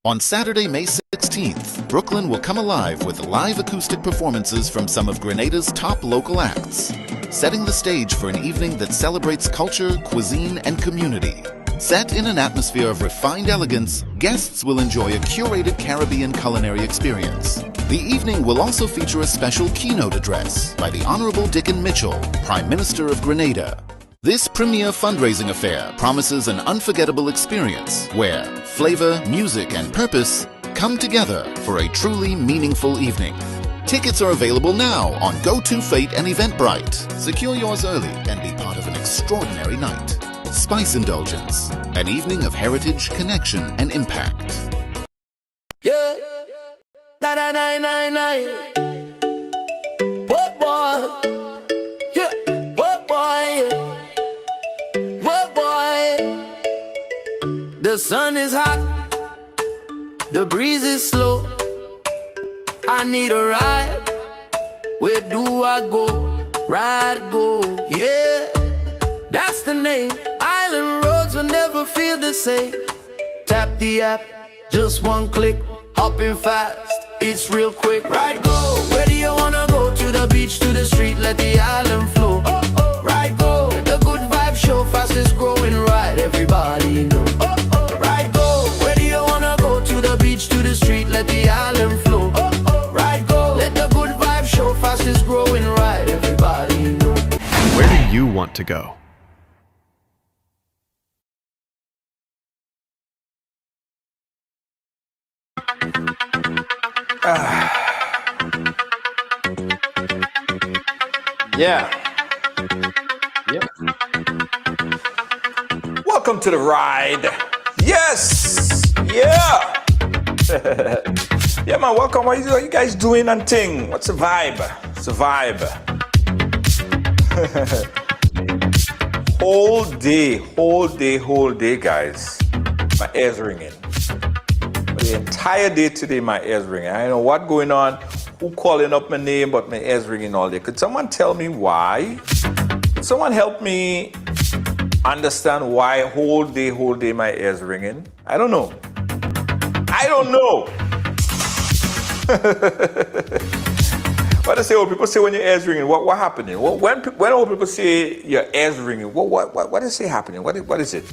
On Saturday, May 16th, Brooklyn will come alive with live acoustic performances from some of Grenada's top local acts, setting the stage for an evening that celebrates culture, cuisine, and community. Set in an atmosphere of refined elegance, guests will enjoy a curated Caribbean culinary experience. The evening will also feature a special keynote address by the Honorable Dickon Mitchell, Prime Minister of Grenada. This premier fundraising affair promises an unforgettable experience where flavor, music, and purpose come together for a truly meaningful evening. Tickets are available now on GoToFate and Eventbrite. Secure yours early and be part of an extraordinary night. Spice Indulgence, an evening of heritage, connection, and impact. Yeah, na na na na na. What boy? Yeah, what boy? What boy? The sun is hot, the breeze is slow. I need a ride. Where do I go? Ride go, yeah. That's the name. Island roads will never feel the same. Tap the app, just one click. Hopping fast, it's real quick. Ride go. Where do you wanna go? To the beach, to the street, let the island flow. Ride go. The good vibe show, fastest growing ride. Everybody know. Ride go. Where do you wanna go? To the beach, to the street, let the island flow. Ride go. Let the good vibe show, fastest growing ride. Everybody know. Where do you want to go? Yeah. Yep. Welcome to the ride. Yes. Yeah. Yeah, man. Welcome. What are you guys doing and ting? What's the vibe? It's a vibe. whole day, guys. My ears ringing. The entire day today, my ears ringing. I don't know what's going on, who calling up my name, but my ears ringing all day. Could someone tell me why? Could someone help me understand why whole day, my ears ringing? I don't know. What do they say? Old people say when your ears ringing, what happening? When old people say your ears ringing, what is it happening? What is it?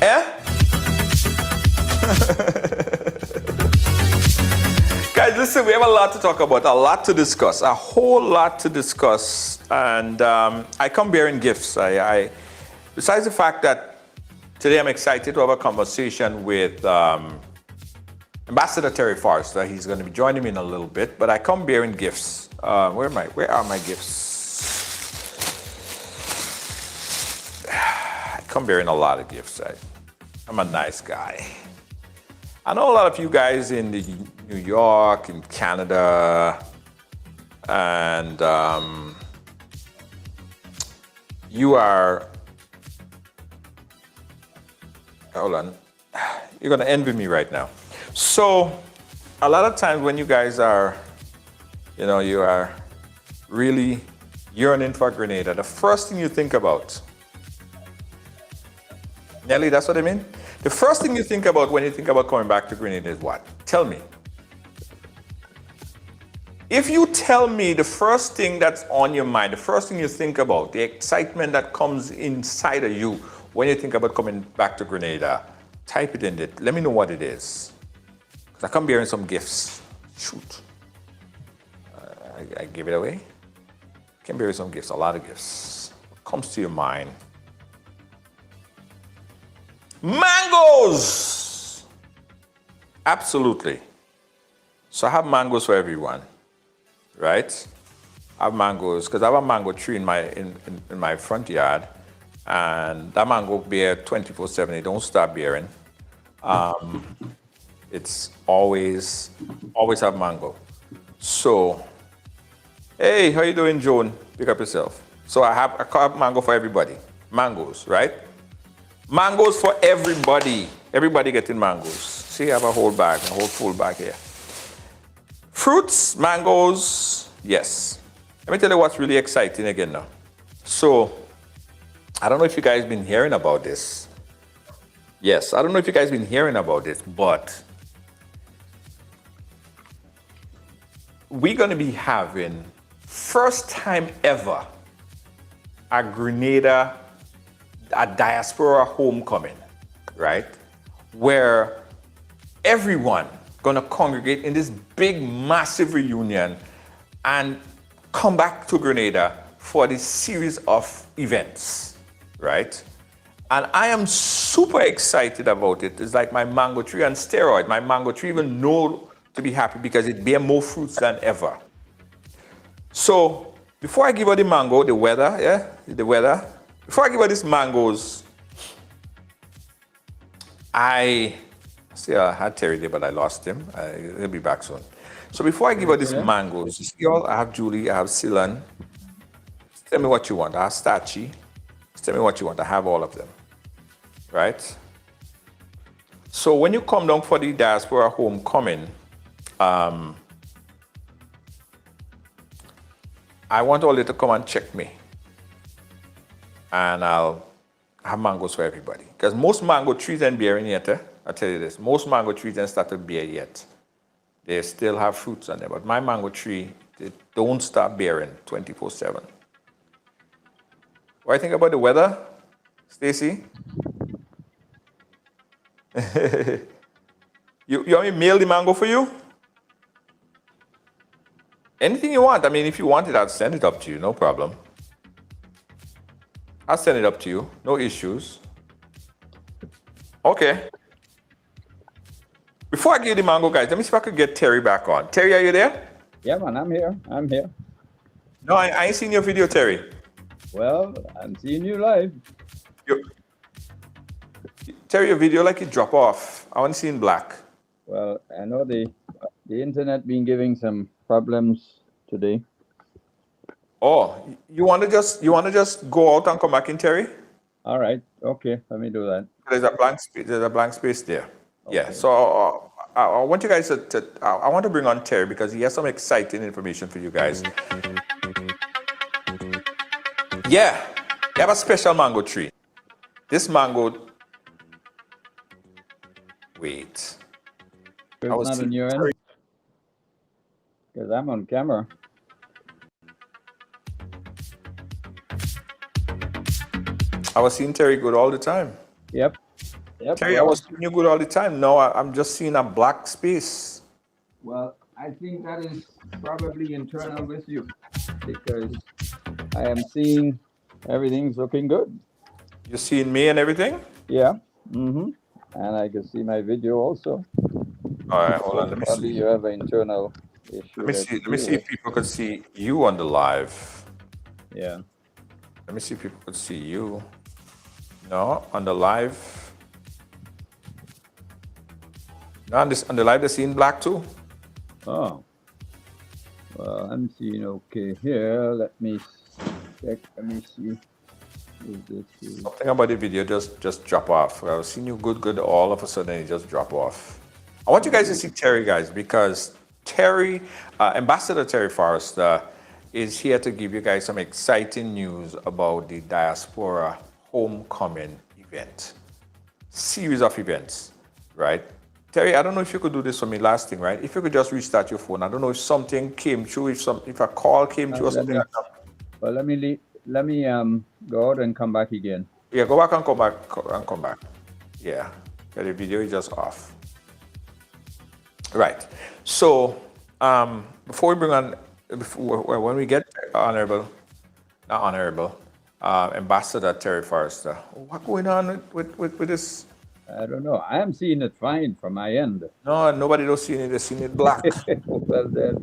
Eh? Guys, listen, we have a lot to talk about, a lot to discuss, a whole lot to discuss. And I come bearing gifts. Besides the fact that today I'm excited to have a conversation with Ambassador Terry Forrester. He's going to be joining me in a little bit, but I come bearing gifts. Where are my gifts? I come bearing a lot of gifts. I'm a nice guy. I know a lot of you guys in New York, in Canada, and you are, hold on, you're gonna envy me right now. So, a lot of times when you guys are, you are really yearning for Grenada, the first thing you think about, Nelly, that's what I mean? The first thing you think about when you think about coming back to Grenada is what? Tell me. If you tell me the first thing that's on your mind, the first thing you think about, the excitement that comes inside of you when you think about coming back to Grenada, type it in there. Let me know what it is. Because I come bearing some gifts. Shoot. I give it away. I can bear some gifts, a lot of gifts. What comes to your mind? Mangoes! Absolutely. So I have mangoes for everyone, right? I have mangoes because I have a mango tree in my front yard, and that mango bear 24/7. It don't stop bearing. It's always have mango. So, hey, how you doing, Joan? Pick up yourself. So I have mango for everybody. Mangoes, right? Mangoes for everybody. Everybody getting mangoes. See, I have a whole bag, a whole full bag here. Fruits, mangoes, yes. Let me tell you what's really exciting again now. So, I don't know if you guys been hearing about this, Yes, I don't know if you guys been hearing about this, but we're going to be having first time ever a Grenada, a diaspora homecoming, right? Where everyone gonna congregate in this big, massive reunion and come back to Grenada for this series of events, right? And I am super excited about it. It's like my mango tree on steroid. My mango tree even know to be happy because it bear more fruits than ever. So before I give her the mango, the weather, before I give her these mangoes, I had Terry there, but I lost him. He'll be back soon. So before I give her these mangoes, you see all, I have Julie, I have Silan. Tell me what you want. I have Stachi. Tell me what you want. I have all of them, right? So when you come down for the diaspora homecoming, I want all of you to come and check me. And I'll have mangoes for everybody. Because most mango trees ain't bearing yet. I tell you this, most mango trees ain't started bear yet. They still have fruits on them. But my mango tree, they don't start bearing 24/7. What do you think about the weather, Stacy? you want me to mail the mango for you? Anything you want. I mean, if you want it, I'll send it up to you. No problem. I'll send it up to you. No issues. Okay. Before I give you the mango, guys, let me see if I could get Terry back on. Terry, are you there? Yeah, man, I'm here. I'm here. No, I ain't seen your video, Terry. Well, I'm seeing you live. Terry, your video like it drop off. I want to see in black. Well, I know the internet been giving some problems today. Oh, you want to just go out and come back in, Terry? All right. Okay. Let me do that. There's a blank space. There's a blank space there. Okay. Yeah. So I want you guys to I want to bring on Terry because he has some exciting information for you guys. Yeah, they have a special mango tree. This mango. Wait. It's not on your end? Because I'm on camera. I was seeing Terry good all the time. Yep. Terry, I was seeing you good all the time. No, I'm just seeing a black space. Well, I think that is probably internal with you because I am seeing everything's looking good. You seeing me and everything? Yeah. Mm-hmm. And I can see my video also. All right, hold on. Let me Probably see. you have an internal issue. Let me see if people could see you on the live. Yeah. Let me see if people could see you. No, on the live. No, on the live, they're seeing black too. Oh. Well, I'm seeing okay here. Let me check. Let me see. Is this Something about the video just drop off. I was seeing you good. All of a sudden, it just drop off. I want you guys to see Terry, guys, because Terry, Ambassador Terry Forrester, is here to give you guys some exciting news about the Diaspora Homecoming event. Series of events, right? Terry, I don't know if you could do this for me last thing, right? If you could just restart your phone. I don't know if something came through, if a call came through or something like that. Well, let me go out and come back again. Yeah, go back and come back. Yeah, the video is just off. Right. So before we bring on, when we get Ambassador Terry Forrester, what's going on with this? I don't know. I am seeing it fine from my end. No, nobody don't see it. They're seeing it black. Well, then.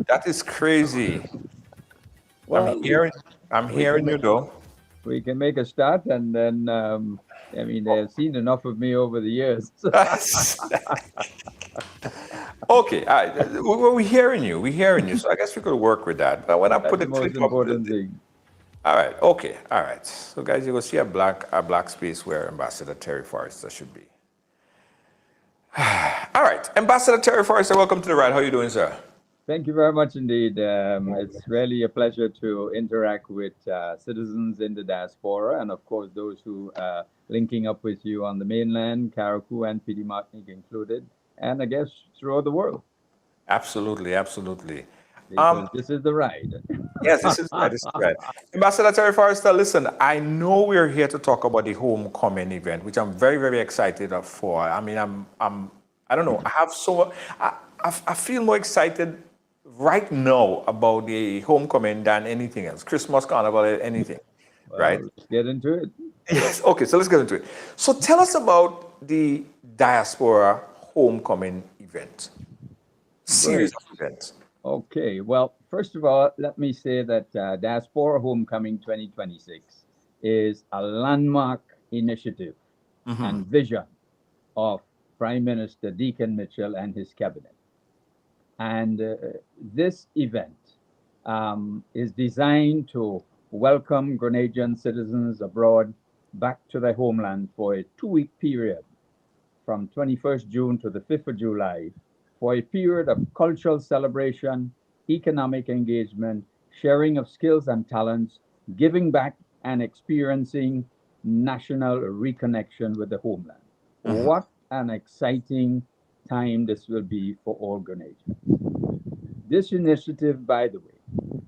That is crazy. Well, I'm hearing you though. We can make a start, and then I mean they've seen enough of me over the years. Okay, we're hearing you. We're hearing you. So I guess we could work with that. But when I put the That's the most clip up, important thing. all right. Okay. All right. So guys, you will see a black space where Ambassador Terry Forrester should be. All right, Ambassador Terry Forrester, welcome to the ride. How are you doing, sir? Thank you very much indeed. It's really a pleasure to interact with citizens in the diaspora, and of course those linking up with you on the mainland, Carriacou and PD Martinique included, and I guess throughout the world, Absolutely, absolutely. because this is the ride. Yes, this is right. This is right. Ambassador Terry Forrester, listen, I know we're here to talk about the homecoming event, which I'm very, very excited for. I mean, I don't know, I have so, I feel more excited right now about the homecoming than anything else, Christmas, Carnival, anything, right? Let's get into it. Yes. Okay, so let's get into it. So tell us about the Diaspora Homecoming event, series of events. Okay, well, first of all, let me say that Diaspora Homecoming 2026 is a landmark initiative and vision of Prime Minister Deacon Mitchell and his cabinet. And this event is designed to welcome Grenadian citizens abroad back to their homeland for a 2-week period from 21st June to the 5th of July, for a period of cultural celebration, economic engagement, sharing of skills and talents, giving back and experiencing national reconnection with the homeland. What an exciting time this will be for all Grenadians. This initiative, by the way,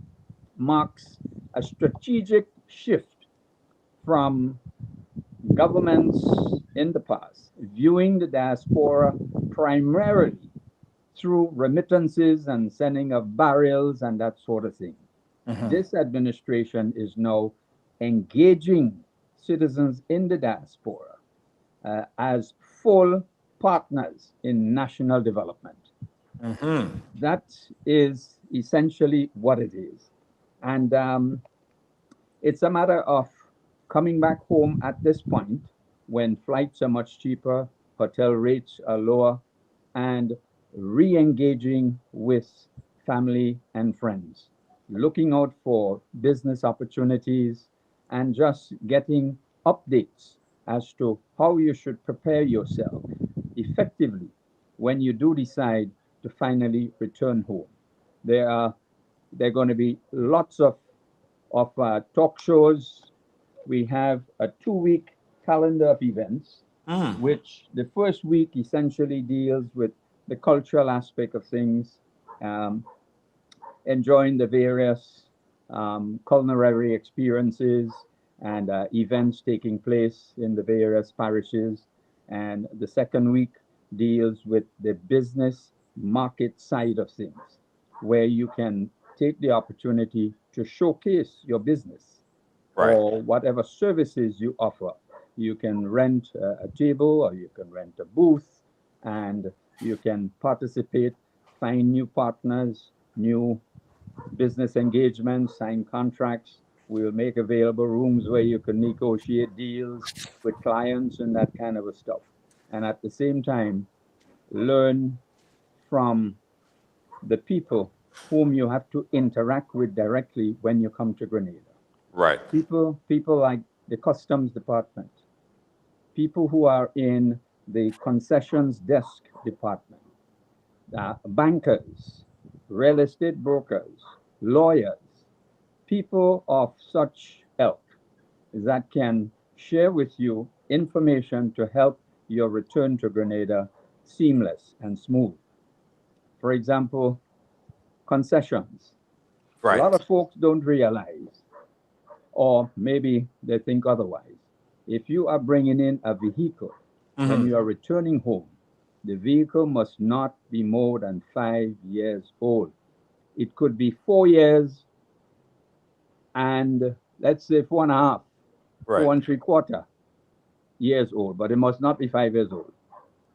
marks a strategic shift from governments in the past viewing the diaspora primarily through remittances and sending of barrels and that sort of thing. This administration is now engaging citizens in the diaspora as full partners in national development. That is essentially what it is. And it's a matter of coming back home at this point when flights are much cheaper, hotel rates are lower, and re-engaging with family and friends, looking out for business opportunities, and just getting updates as to how you should prepare yourself effectively when you do decide to finally return home. There are going to be lots of talk shows. We have a 2-week calendar of events, which the first week essentially deals with the cultural aspect of things, enjoying the various culinary experiences and events taking place in the various parishes. And the second week deals with the business market side of things, where you can take the opportunity to showcase your business or whatever services you offer. You can rent a table or you can rent a booth, and you can participate, find new partners, new business engagements, sign contracts. We'll make available rooms where you can negotiate deals with clients and that kind of stuff. And at the same time, learn from the people whom you have to interact with directly when you come to Grenada. Right. People like the customs department, people who are in the concessions desk department, bankers, real estate brokers, lawyers, people of such ilk that can share with you information to help your return to Grenada seamless and smooth. For example, concessions. A lot of folks don't realize, or maybe they think otherwise. If you are bringing in a vehicle when you are returning home, the vehicle must not be more than 5 years old. It could be 4 years and let's say 4.5, 4.75 years old, but it must not be 5 years old.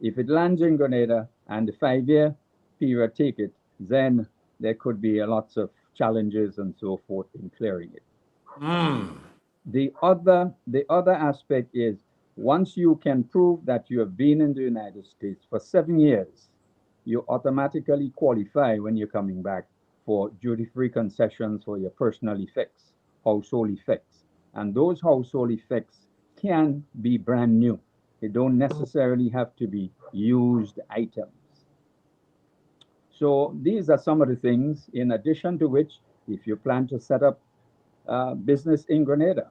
If it lands in Grenada and the 5-year period take it, then there could be lots of challenges and so forth in clearing it. The other aspect is, once you can prove that you have been in the United States for 7 years, you automatically qualify when you're coming back for duty-free concessions for your personal effects, household effects. And those household effects can be brand new. They don't necessarily have to be used items. So these are some of the things, in addition to which, if you plan to set up business in Grenada,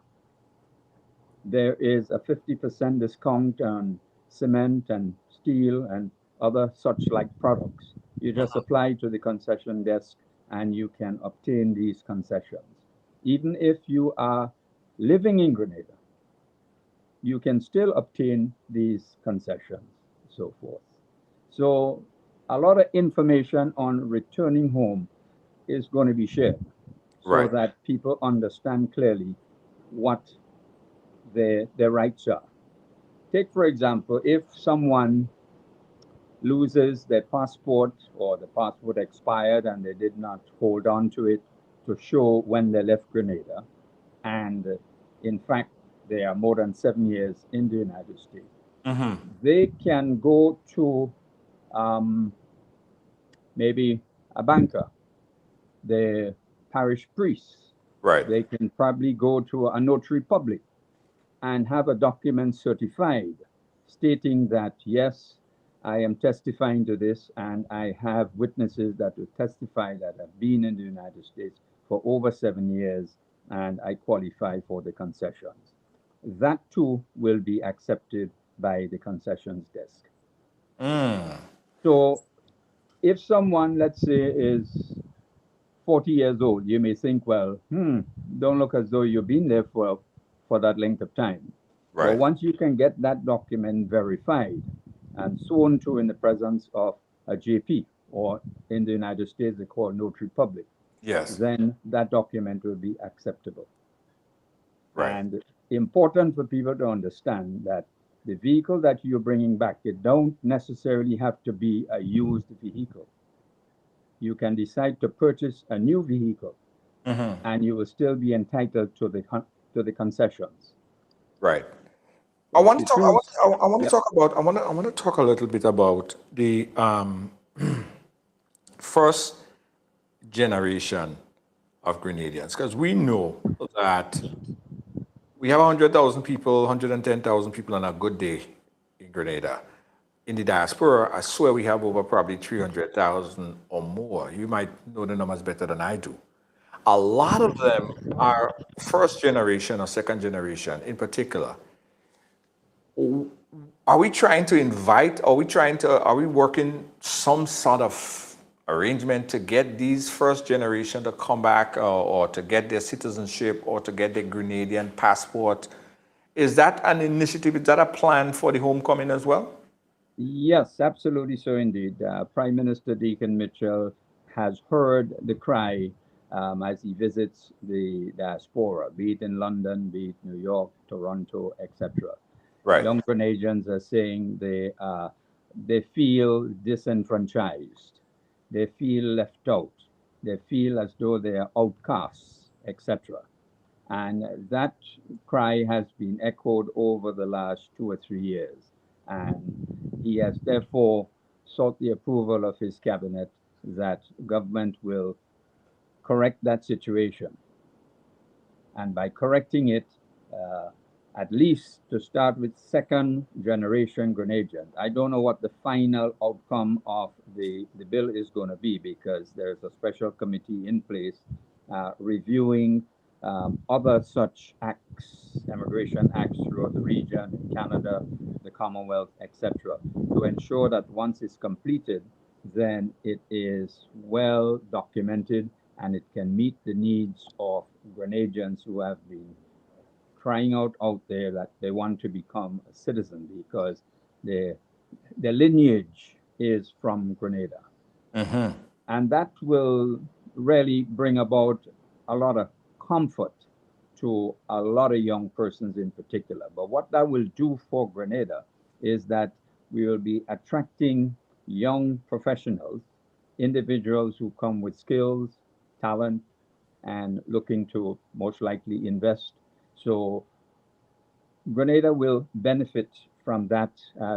there is a 50% discount on cement and steel and other such like products. You just apply to the concession desk and you can obtain these concessions. Even if you are living in Grenada, you can still obtain these concessions, so forth. So a lot of information on returning home is going to be shared so Right. that people understand clearly what their rights are. Take, for example, if someone loses their passport or the passport expired and they did not hold on to it to show when they left Grenada, and in fact, they are more than 7 years in the United States, they can go to maybe a banker, the parish priest. Right. They can probably go to a notary public and have a document certified stating that, yes, I am testifying to this and I have witnesses that will testify that I've been in the United States for over 7 years and I qualify for the concessions. That too will be accepted by the concessions desk. So if someone, let's say, is 40 years old, you may think, well, don't look as though you've been there for that length of time. But Right. once you can get that document verified and sworn to in the presence of a JP, or in the United States, they call notary public, Yes. then that document will be acceptable. Right. And important for people to understand that the vehicle that you're bringing back, it don't necessarily have to be a used vehicle. You can decide to purchase a new vehicle, and you will still be entitled to the concessions. Right. I want to The talk. truth- I want to yeah. talk about. I want to talk a little bit about the first generation of Grenadians, because we know that we have 100,000 people, 110,000 people on a good day in Grenada. In the diaspora, I swear we have over probably 300,000 or more. You might know the numbers better than I do. A lot of them are first generation or second generation in particular. Are we trying to invite, are we working some sort of arrangement to get these first generation to come back or to get their citizenship or to get their Grenadian passport? Is that an initiative? Is that a plan for the homecoming as well? Yes, absolutely so indeed. Prime Minister Deacon Mitchell has heard the cry as he visits the diaspora, be it in London, be it New York, Toronto, etc. Right. Young Grenadians are saying they feel disenfranchised, they feel left out, they feel as though they are outcasts, etc. And that cry has been echoed over the last 2 or 3 years. And he has therefore sought the approval of his cabinet that government will correct that situation. And by correcting it, at least to start with second generation Grenadians. I don't know what the final outcome of the bill is going to be, because there's a special committee in place reviewing other such acts, immigration acts throughout the region, in Canada, the Commonwealth, etc., to ensure that once it's completed, then it is well documented and it can meet the needs of Grenadians who have been crying out there that they want to become a citizen, because their lineage is from Grenada. And that will really bring about a lot of comfort to a lot of young persons in particular. But what that will do for Grenada is that we will be attracting young professionals, individuals who come with skills, talent, and looking to most likely invest. So Grenada will benefit from that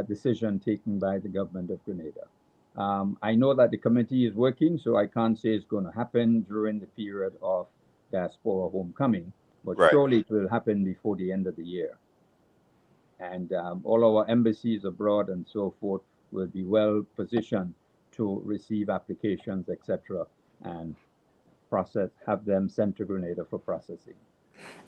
decision taken by the government of Grenada. I know that the committee is working, so I can't say it's going to happen during the period of diaspora homecoming, but Right. surely it will happen before the end of the year. And all our embassies abroad and so forth will be well positioned to receive applications, etc., and have them sent to Grenada for processing.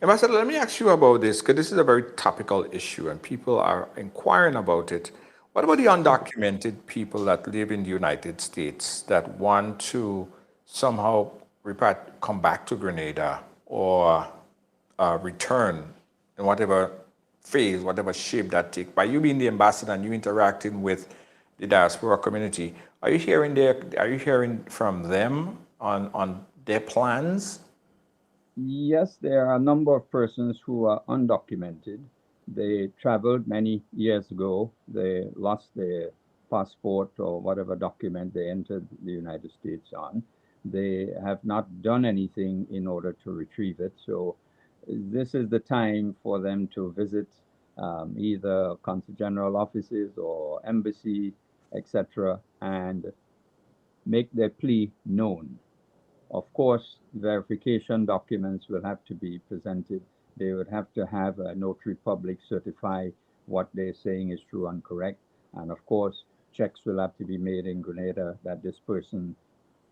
Ambassador, let me ask you about this because this is a very topical issue and people are inquiring about it. What about the undocumented people that live in the United States that want to somehow come back to Grenada or return in whatever phase, whatever shape that takes? By you being the ambassador and you interacting with the diaspora community, are you hearing from them on their plans? Yes, there are a number of persons who are undocumented. They traveled many years ago. They lost their passport or whatever document they entered the United States on. They have not done anything in order to retrieve it. So this is the time for them to visit either consul general offices or embassy, etc., and make their plea known. Of course, verification documents will have to be presented. They would have to have a notary public certify what they're saying is true and correct. And of course, checks will have to be made in Grenada that this person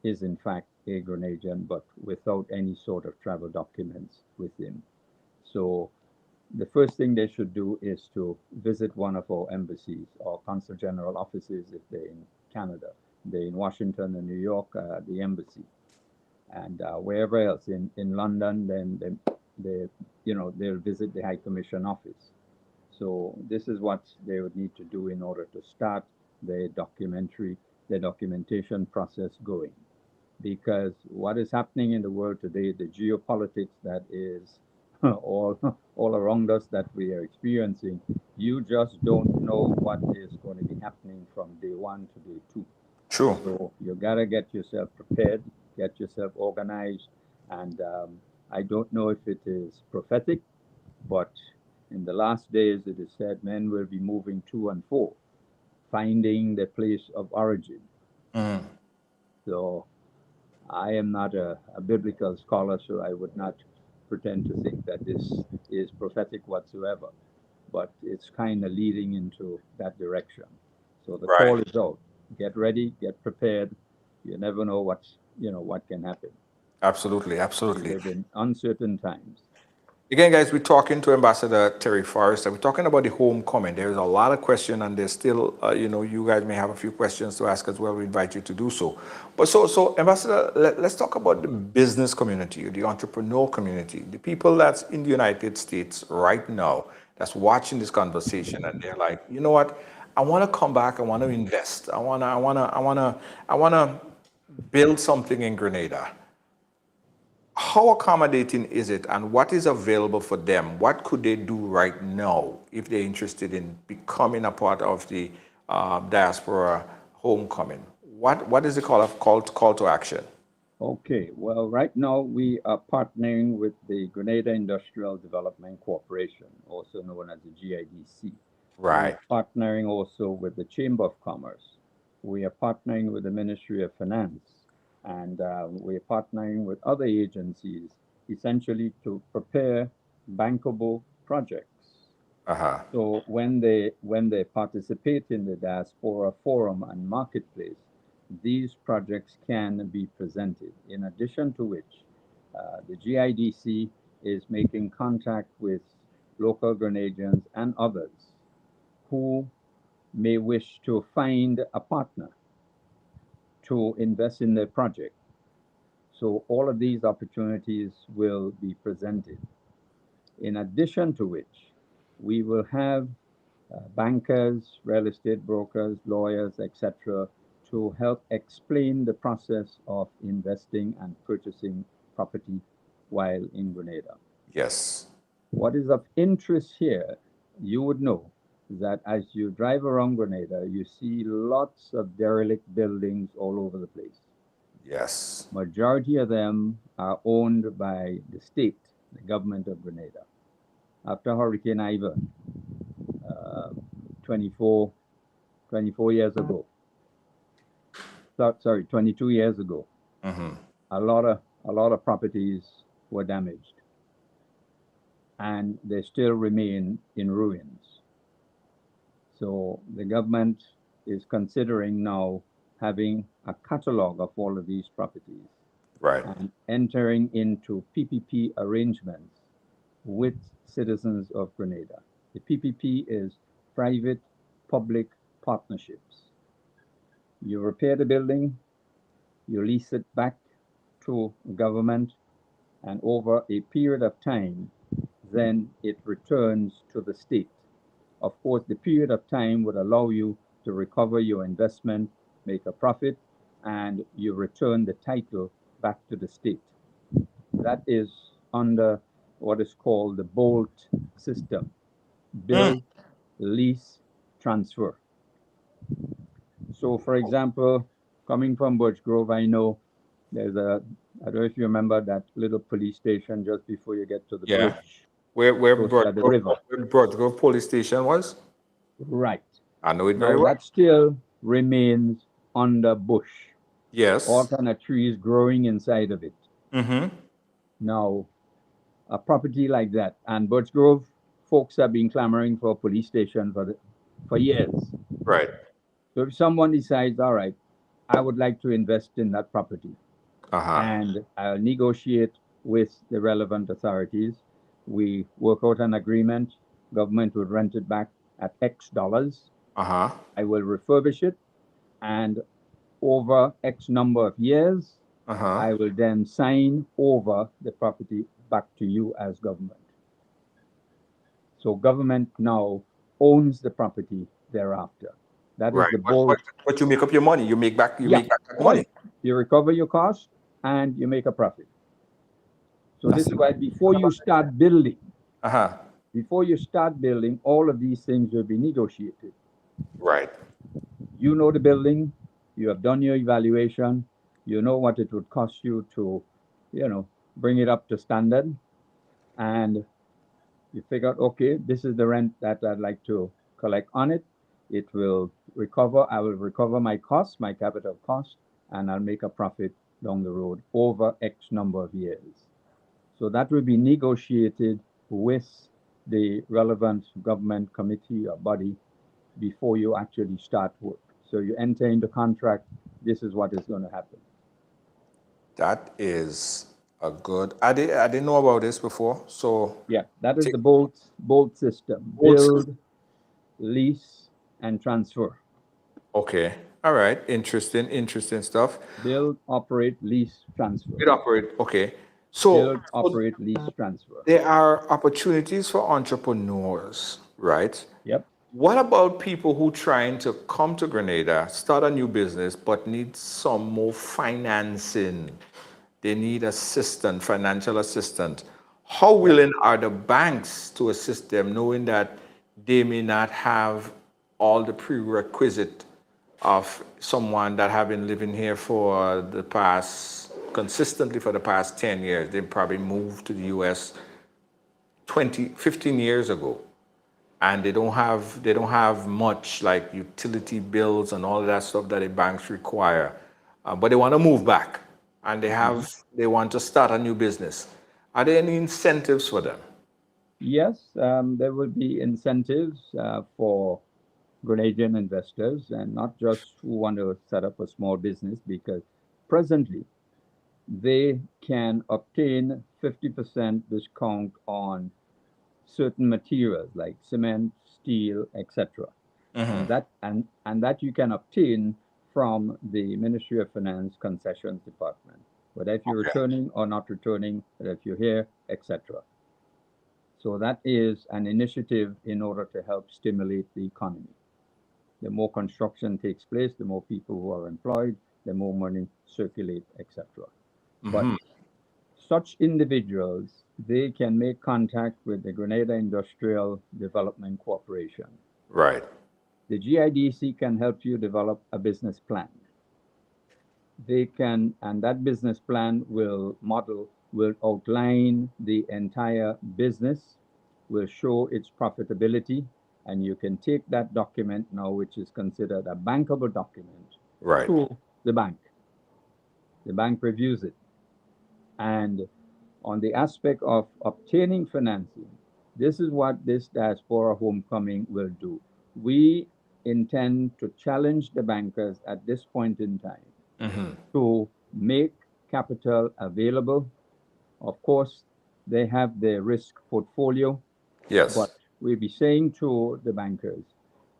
is in fact a Grenadian, but without any sort of travel documents with him. So the first thing they should do is to visit one of our embassies or consul general offices if they're in Canada. They're in Washington and New York, the embassy. And wherever else in London, then they'll visit the High Commission office. So this is what they would need to do in order to start their documentation process going. Because what is happening in the world today, the geopolitics that is all around us that we are experiencing, you just don't know what is going to be happening from day one to day two. True. So you gotta get yourself prepared, get yourself organized, and I don't know if it is prophetic, but in the last days it is said men will be moving to and fro, finding the place of origin. So I am not a biblical scholar, so I would not pretend to think that this is prophetic whatsoever, but it's kind of leading into that direction. So the call is out. Get ready, get prepared. You never know what can happen. Absolutely. We live in uncertain times. Again, guys, we're talking to Ambassador Terry Forrester. We're talking about the homecoming. There's a lot of questions, and there's still, you guys may have a few questions to ask as well. We invite you to do so. But so Ambassador, let's talk about the business community, the entrepreneur community, the people that's in the United States right now that's watching this conversation, and they're like, you know what? I want to come back. I want to invest. I want to build something in Grenada. How accommodating is it, and what is available for them? What could they do right now if they're interested in becoming a part of the diaspora homecoming? What is the call to action? Okay, well, right now we are partnering with the Grenada Industrial Development Corporation, also known as the GIDC. Right. We're partnering also with the Chamber of Commerce. We are partnering with the Ministry of Finance. And we're partnering with other agencies essentially to prepare bankable projects. So when they participate in the diaspora forum and marketplace, these projects can be presented. In addition to which, the GIDC is making contact with local Grenadians and others who may wish to find a partner to invest in their project. So all of these opportunities will be presented. In addition to which, we will have bankers, real estate brokers, lawyers, etc., to help explain the process of investing and purchasing property while in Grenada. Yes. What is of interest here, you would know that as you drive around Grenada, you see lots of derelict buildings all over the place. Yes. Majority of them are owned by the state, the government of Grenada. After Hurricane Ivan, 22 years ago, a lot of properties were damaged, and they still remain in ruins. So the government is considering now having a catalog of all of these properties. Right. And entering into PPP arrangements with citizens of Grenada. The PPP is private-public partnerships. You repair the building, you lease it back to government, and over a period of time, then it returns to the state. Of course, the period of time would allow you to recover your investment, make a profit, and you return the title back to the state. That is under what is called the BOLT system: build, lease, transfer. So, for example, coming from Birch Grove, I know there's I don't know if you remember that little police station just before you get to the Yeah. bridge. Where Close to the river. Broad Grove Police Station was? Right. I know it very Now, well. that still remains under bush, Yes. all kind of trees growing inside of it. Mm-hmm. Now, a property like that, and Birch Grove folks have been clamoring for a police station for years. Right. So if someone decides, all right, I would like to invest in that property, Uh-huh. and I'll negotiate with the relevant authorities. We work out an agreement. Government would rent it back at X dollars. Uh-huh. I will refurbish it, and over X number of years, Uh-huh. I will then sign over the property back to you as government. So government now owns the property thereafter. That is Right. the But, bold. but you make up your money. You make back Yeah. make back that money. You recover your cost and you make a profit. So this is why before you start building, Uh-huh. all of these things will be negotiated. Right. You know the building, you have done your evaluation, you know what it would cost you to, bring it up to standard, and you figure out, okay, this is the rent that I'd like to collect on it. It will recover, I will recover my cost, my capital cost, and I'll make a profit down the road over X number of years. So that will be negotiated with the relevant government committee or body before you actually start work. So you enter into contract, this is what is going to happen. That is a good. I didn't know about this before. So Yeah, that is Take- the bolt system. Bolt Build, lease, and transfer. okay. All right. Interesting stuff. Build, operate, lease, transfer. It operate. Okay. So, Build, operate, lease, transfer. there are opportunities for entrepreneurs, right? Yep. What about people who trying to come to Grenada, start a new business, but need some more financing? They need financial assistance. How willing are the banks to assist them, knowing that they may not have all the prerequisite of someone that have been living here consistently for the past 10 years? They probably moved to the US 15 years ago. And they don't have much like utility bills and all of that stuff that the banks require, but they want to move back, and they want to start a new business. Are there any incentives for them? Yes, there will be incentives for Grenadian investors, and not just who want to set up a small business, because presently they can obtain 50% discount on certain materials like cement, steel, etc. And that you can obtain from the Ministry of Finance Concessions Department, whether if you're returning or not returning, whether if you're here, etc. So that is an initiative in order to help stimulate the economy. The more construction takes place, the more people who are employed, the more money circulate, etc. But such individuals, they can make contact with the Grenada Industrial Development Corporation. Right. The GIDC can help you develop a business plan. And that business plan will outline the entire business, will show its profitability, and you can take that document now, which is considered a bankable document, Right. to the bank. The bank reviews it. And on the aspect of obtaining financing, this is what this diaspora homecoming will do. We intend to challenge the bankers at this point in time to make capital available. Of course, they have their risk portfolio, Yes. but we'll be saying to the bankers,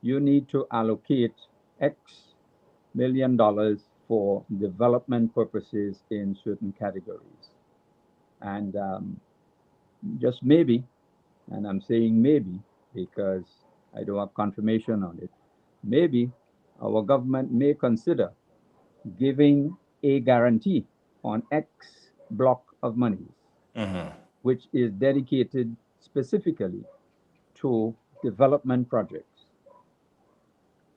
you need to allocate X million dollars for development purposes in certain categories. And just maybe, and I'm saying maybe because I don't have confirmation on it, maybe our government may consider giving a guarantee on X block of monies, which is dedicated specifically to development projects.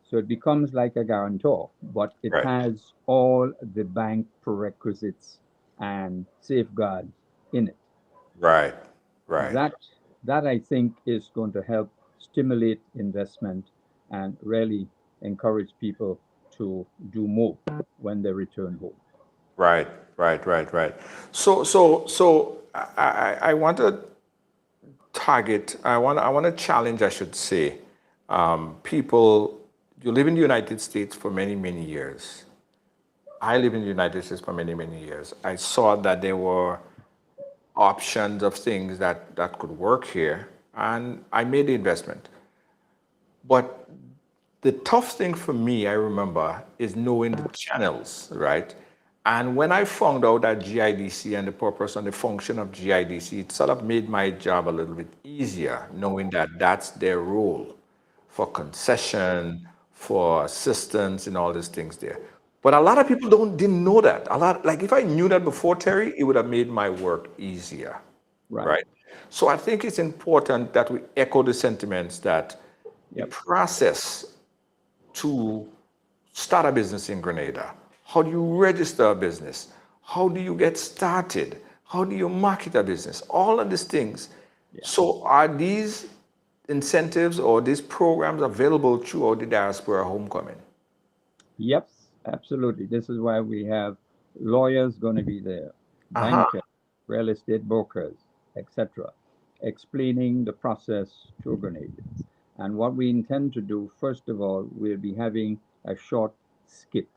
So it becomes like a guarantor, but it Right. has all the bank prerequisites and safeguards in it. Right. Right. That I think is going to help stimulate investment and really encourage people to do more when they return home. Right. Right. So I want to target. I want to challenge. I should say, people. You live in the United States for many years. I live in the United States for many years. I saw that there were options of things that could work here, and I made the investment. But the tough thing for me, I remember, is knowing the channels, right? And when I found out that GIDC and the purpose and the function of GIDC, it sort of made my job a little bit easier, knowing that that's their role for concession, for assistance, and all these things there. But a lot of people didn't know that. Like if I knew that before, Terry, it would have made my work easier, right? So I think it's important that we echo the sentiments that the process to start a business in Grenada, how do you register a business? How do you get started? How do you market a business? All of these things. So are these incentives or these programs available throughout the Diaspora Homecoming? Yep, absolutely. This is why we have lawyers going to be there, bankers, real estate brokers, etc., explaining the process to Grenadians. And what we intend to do, first of all, we'll be having a short skit,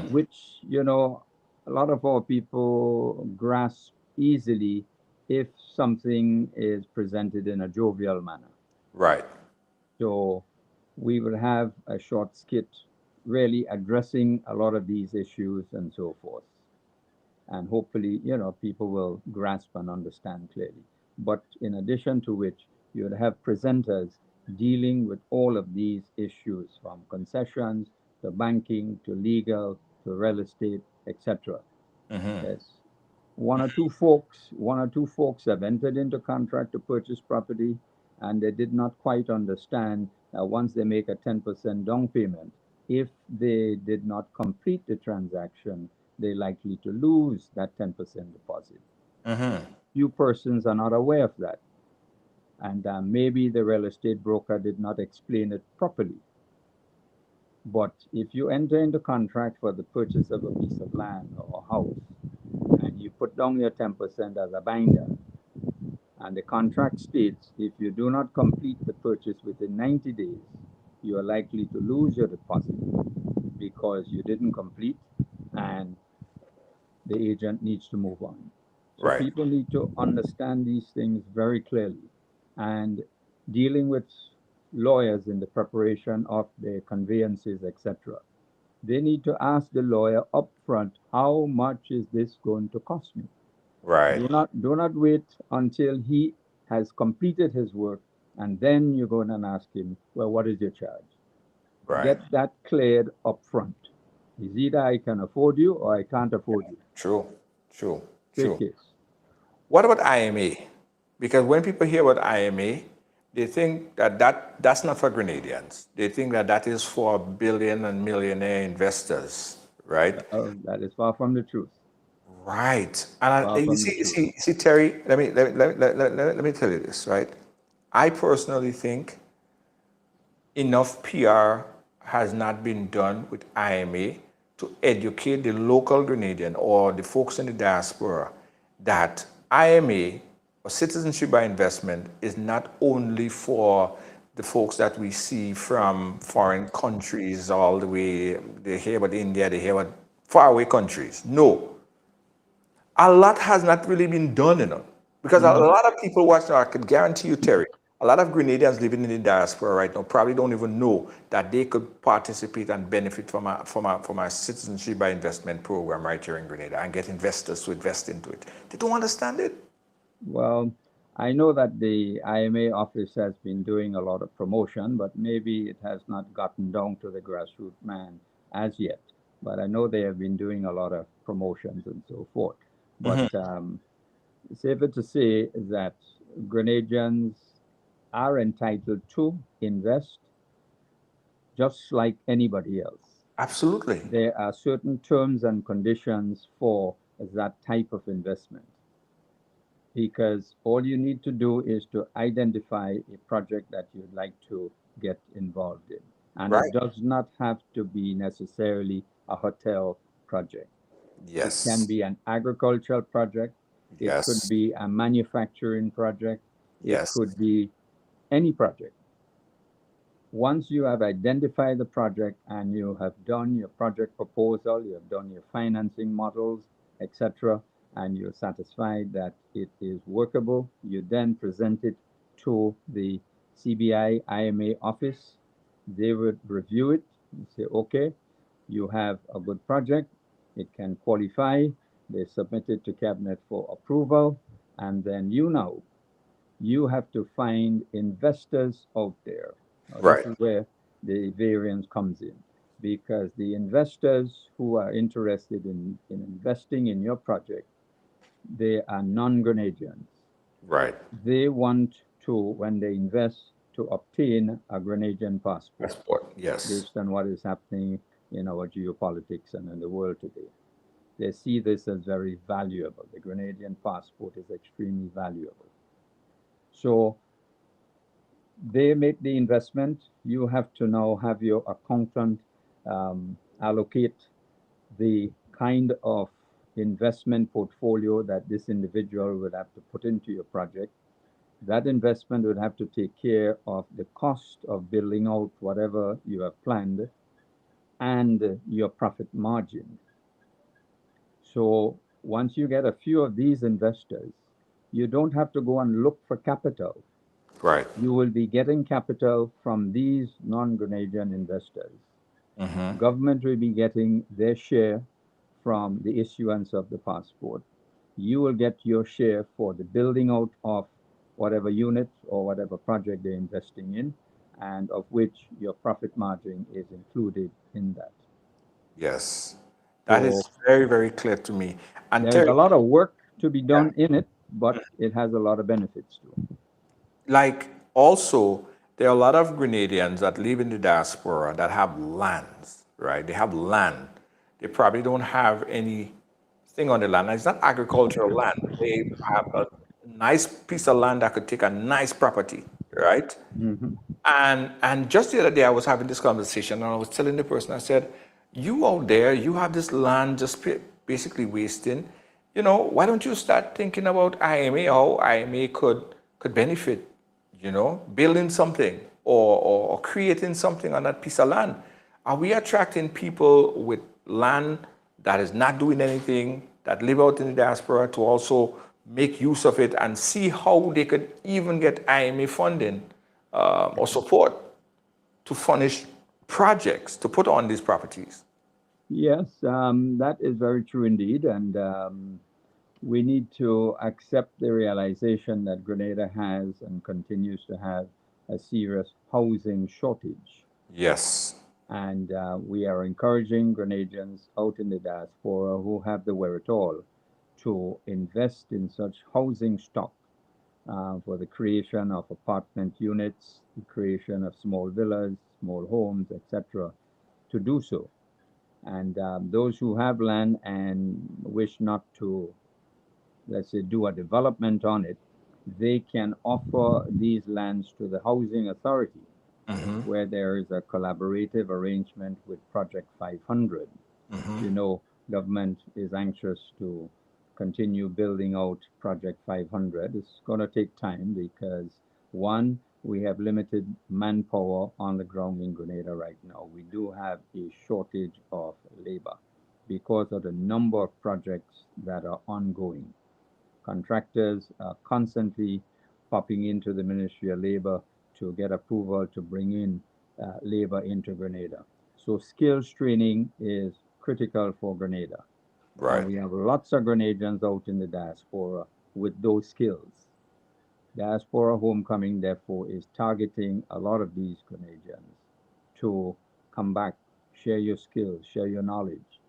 which, you know, a lot of our people grasp easily if something is presented in a jovial manner. Right. So we will have a short skit really addressing a lot of these issues and so forth. And hopefully, you know, people will grasp and understand clearly. But in addition to which, you would have presenters dealing with all of these issues from concessions to banking to legal to real estate, etc. Yes. One or two folks have entered into contract to purchase property, and they did not quite understand that once they make a 10% down payment, if they did not complete the transaction, they're likely to lose that 10% deposit. Few persons are not aware of that. And maybe the real estate broker did not explain it properly. But if you enter into contract for the purchase of a piece of land or a house, and you put down your 10% as a binder, and the contract states if you do not complete the purchase within 90 days, you are likely to lose your deposit because you didn't complete and the agent needs to move on. So Right. people need to understand these things very clearly. And dealing with lawyers in the preparation of the conveyances, etc., they need to ask the lawyer upfront, how much is this going to cost me? Right. Do not wait until he has completed his work and then you're going to ask him, well, what is your charge? Right. Get that cleared upfront. It's either I can afford you or I can't afford you. True. Great case. What about IMA? Because when people hear about IMA, they think that's not for Grenadians. They think that is for billion and millionaire investors, right? That is far from the truth. Right. And you see, Terry, let me tell you this, right? I personally think enough PR has not been done with IMA to educate the local Grenadian or the folks in the diaspora that IMA, or citizenship by investment, is not only for the folks that we see from foreign countries all the way. They hear about India, they hear about faraway countries. No. A lot has not really been done, Because a lot of people watching, I can guarantee you, Terry, a lot of Grenadians living in the diaspora right now probably don't even know that they could participate and benefit from a citizenship by investment program right here in Grenada and get investors to invest into it. They don't understand it. Well, I know that the IMA office has been doing a lot of promotion, but maybe it has not gotten down to the grassroots man as yet. But I know they have been doing a lot of promotions and so forth. But safer to say that Grenadians are entitled to invest just like anybody else. Absolutely. There are certain terms and conditions for that type of investment, because all you need to do is to identify a project that you'd like to get involved in. And Right. it does not have to be necessarily a hotel project. Yes. It can be an agricultural project. It Yes. could be a manufacturing project. It Yes. could be any project. Once you have identified the project and you have done your project proposal, you have done your financing models, etc., and you're satisfied that it is workable, you then present it to the CBI IMA office. They would review it and say, okay, you have a good project, it can qualify. They submit it to cabinet for approval, and then you have to find investors out there. Now, Right. this is where the variance comes in, because the investors who are interested in investing in your project, they are non-Grenadians. Right. They want to, when they invest, to obtain a Grenadian passport Passport. Yes. based on what is happening in our geopolitics and in the world today. They see this as very valuable. The Grenadian passport is extremely valuable. So they make the investment. You have to now have your accountant allocate the kind of investment portfolio that this individual would have to put into your project. That investment would have to take care of the cost of building out whatever you have planned and your profit margin. So once you get a few of these investors, you don't have to go and look for capital. Right. You will be getting capital from these non-Grenadian investors. Government will be getting their share from the issuance of the passport. You will get your share for the building out of whatever unit or whatever project they're investing in, and of which your profit margin is included in that. Yes. That is So very, very clear to me. And there's Terry, a lot of work to be done in it, but it has a lot of benefits too. like also, there are a lot of Grenadians that live in the diaspora that have lands, right? They have land. They probably don't have anything on the land. It's not agricultural land. They have a nice piece of land that could take a nice property, right? And just the other day, I was having this conversation, and I was telling the person, I said, "You out there, you have this land just basically wasting. You know, why don't you start thinking about IMA? How IMA could benefit? You know, building something or creating something on that piece of land. Are we attracting people with land that is not doing anything, that live out in the diaspora, to also make use of it and see how they could even get IMA funding or support to furnish projects to put on these properties?" Yes, that is very true indeed. And we need to accept the realization that Grenada has and continues to have a serious housing shortage. Yes. And we are encouraging Grenadians out in the diaspora who have the wherewithal to invest in such housing stock for the creation of apartment units, the creation of small villas, small homes, etc., to do so. And those who have land and wish not to, let's say, do a development on it, they can offer these lands to the housing authority, where there is a collaborative arrangement with Project 500. You know, government is anxious to continue building out Project 500. It's going to take time because, one, we have limited manpower on the ground in Grenada right now. We do have a shortage of labor because of the number of projects that are ongoing. Contractors are constantly popping into the Ministry of Labor to get approval to bring in labor into Grenada. So skills training is critical for Grenada. Right. And we have lots of Grenadians out in the diaspora with those skills. Diaspora Homecoming, therefore, is targeting a lot of these Grenadians to come back, share your skills, share your knowledge,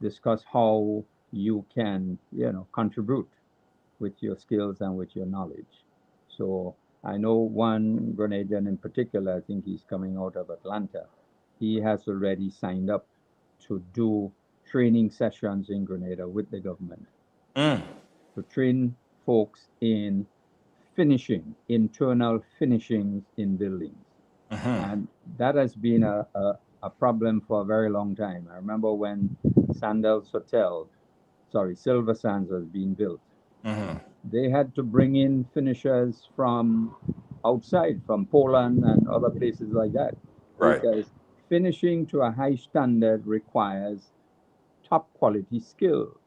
discuss how you can, contribute with your skills and with your knowledge. So I know one Grenadian in particular, I think he's coming out of Atlanta. He has already signed up to do training sessions in Grenada with the government to train folks in finishing, internal finishings in buildings. And that has been a problem for a very long time. I remember when Sandals Hotel, Silver Sands was being built. They had to bring in finishers from outside, from Poland and other places like that. Right. Because finishing to a high standard requires top quality skill.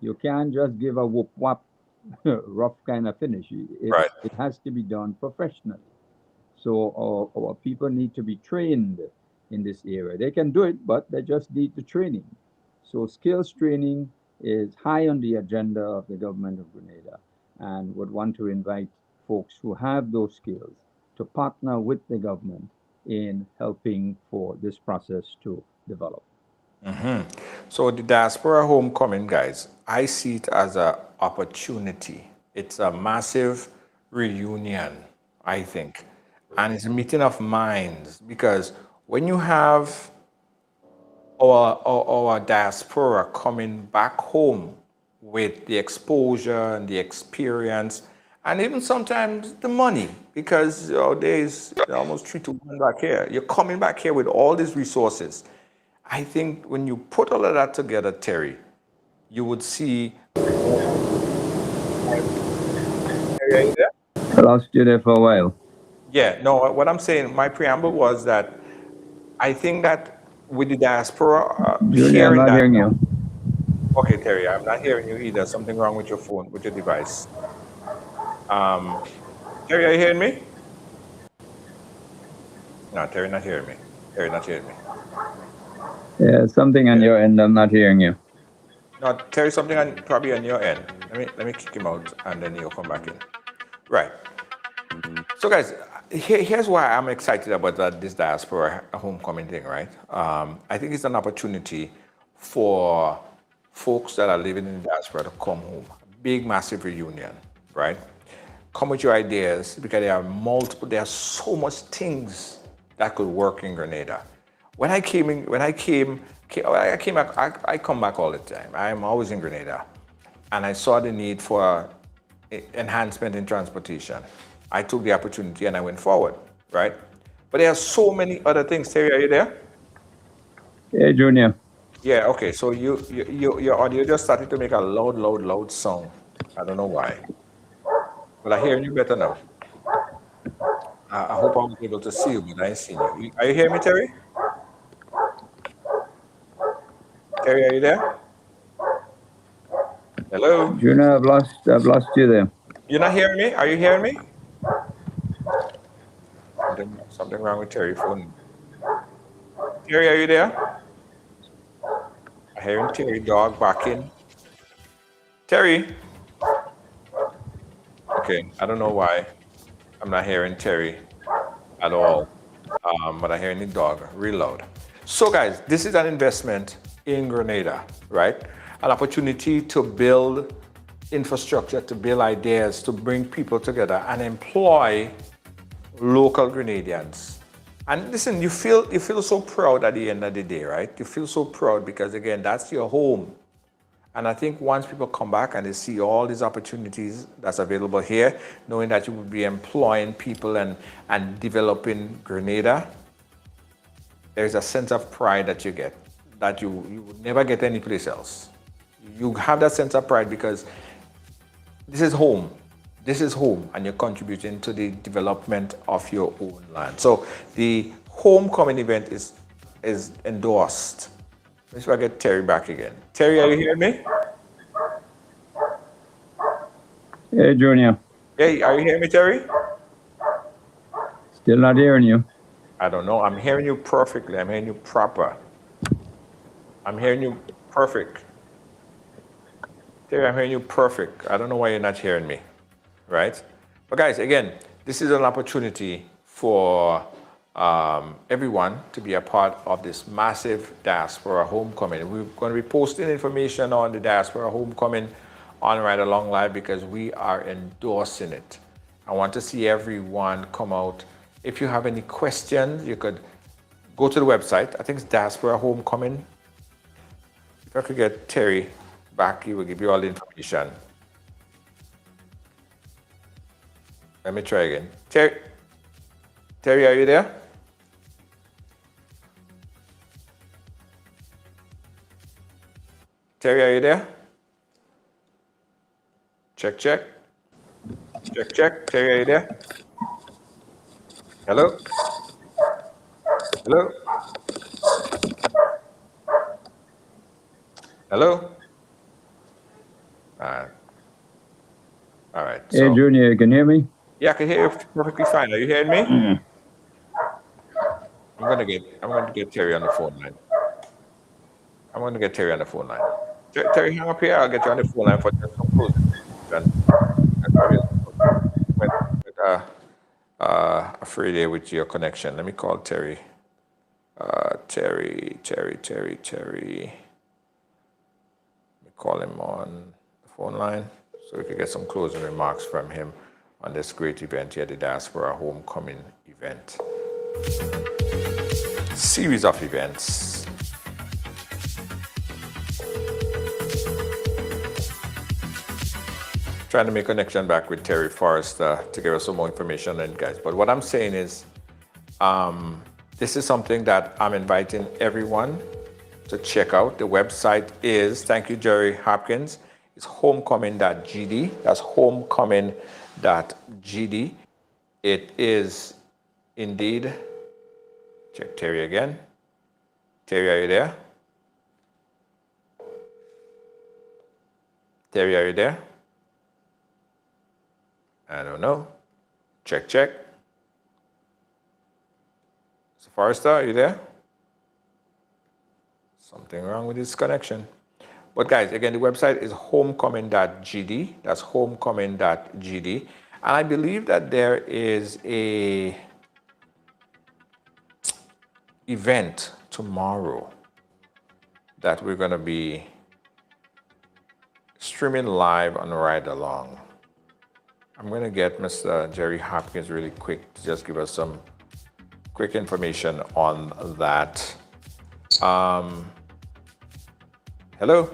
You can't just give a whoop whop rough kind of finish. It has to be done professionally. So our people need to be trained in this area. They can do it, but they just need the training. So skills training is high on the agenda of the government of Grenada, and would want to invite folks who have those skills to partner with the government in helping for this process to develop. So the Diaspora Homecoming, guys, I see it as an opportunity. It's a massive reunion, I think. And it's a meeting of minds, because when you have our diaspora coming back home with the exposure and the experience, and even sometimes the money, because there's almost 3 to 1 back here. You're coming back here with all these resources. I think when you put all of that together, Terry, you would see. Terry, are you there? I lost you there for a while. Yeah, no, what I'm saying, my preamble was that I think that with the diaspora, Junior, I'm not hearing you. Okay, Terry, I'm not hearing you either. Something wrong with your phone, with your device. Terry, are you hearing me? No, Terry, not hearing me. Terry, not hearing me. Yeah, something on your end. I'm not hearing you. No, Terry, something probably on your end. Let me kick him out, and then he'll come back in. Right. So, guys, here's why I'm excited about this diaspora homecoming thing, right? I think it's an opportunity for folks that are living in the diaspora to come home. Big, massive reunion, right? Come with your ideas, because there are so much things that could work in Grenada. When I come back all the time. I'm always in Grenada, and I saw the need for enhancement in transportation. I took the opportunity and I went forward, right? But there are so many other things. Terry, are you there? Yeah, Junior. Yeah, okay. So your audio just started to make a loud sound. I don't know why. But I hear you better now. I hope I was able to see you, but I ain't seen you. Are you hearing me, Terry? Terry, are you there? Hello? Junior, I've lost you there. You're not hearing me? Are you hearing me? Something wrong with Terry's phone. Terry, are you there? I'm hearing Terry dog barking. Terry? Okay, I don't know why I'm not hearing Terry at all, but I'm hearing the dog real loud. So guys, this is an investment in Grenada, right? An opportunity to build infrastructure, to build ideas, to bring people together and employ local Grenadians. And listen, you feel so proud at the end of the day, right? You feel so proud because, again, that's your home. And I think once people come back and they see all these opportunities that's available here, knowing that you will be employing people and developing Grenada, there's a sense of pride that you get that you would never get anyplace else. You have that sense of pride because this is home. This is home, and you're contributing to the development of your own land. So the homecoming event is endorsed. Let's see if I get Terry back again. Terry, are you hearing me? Hey, Junior. Hey, are you hearing me, Terry? Still not hearing you. I don't know. I'm hearing you perfectly. I'm hearing you proper. I'm hearing you perfect. Terry, I'm hearing you perfect. I don't know why you're not hearing me, right? But guys, again, this is an opportunity for everyone to be a part of this massive Diaspora Homecoming. We're going to be posting information on the Diaspora Homecoming on Ride Along Live because we are endorsing it. I want to see everyone come out. If you have any questions, you could go to the website. I think it's Diaspora Homecoming. If I could get Terry back, he will give you all the information. Let me try again. Terry, are you there? Terry, are you there? Check. Check. Terry, are you there? Hello? Hello? Hello? All right. Hey, So, Junior, you can hear me? yeah, I can hear you perfectly fine. Are you hearing me? I'm gonna get Terry on the phone line. I'm gonna get Terry on the phone line. Terry, hang up here. I'll get you on the phone line for just some closing. Afraid there with your connection. Let me call Terry. Terry. Let me call him on the phone line so we can get some closing remarks from him on this great event here, the Diaspora Homecoming event. Series of events. Trying to make a connection back with Terry Forrester to give us some more information on it, guys. But what I'm saying is, this is something that I'm inviting everyone to check out. The website is, thank you, Jerry Hopkins, it's homecoming.gd. That's homecoming.gd. It is indeed, check Terry again. Terry, are you there? Terry, are you there? I don't know. Check. Mr. Forrester, are you there? Something wrong with this connection. But guys, again, the website is homecoming.gd. That's homecoming.gd. And I believe that there is a event tomorrow that we're going to be streaming live on Ride Along. I'm going to get Mr. Jerry Hopkins really quick to just give us some quick information on that. Hello?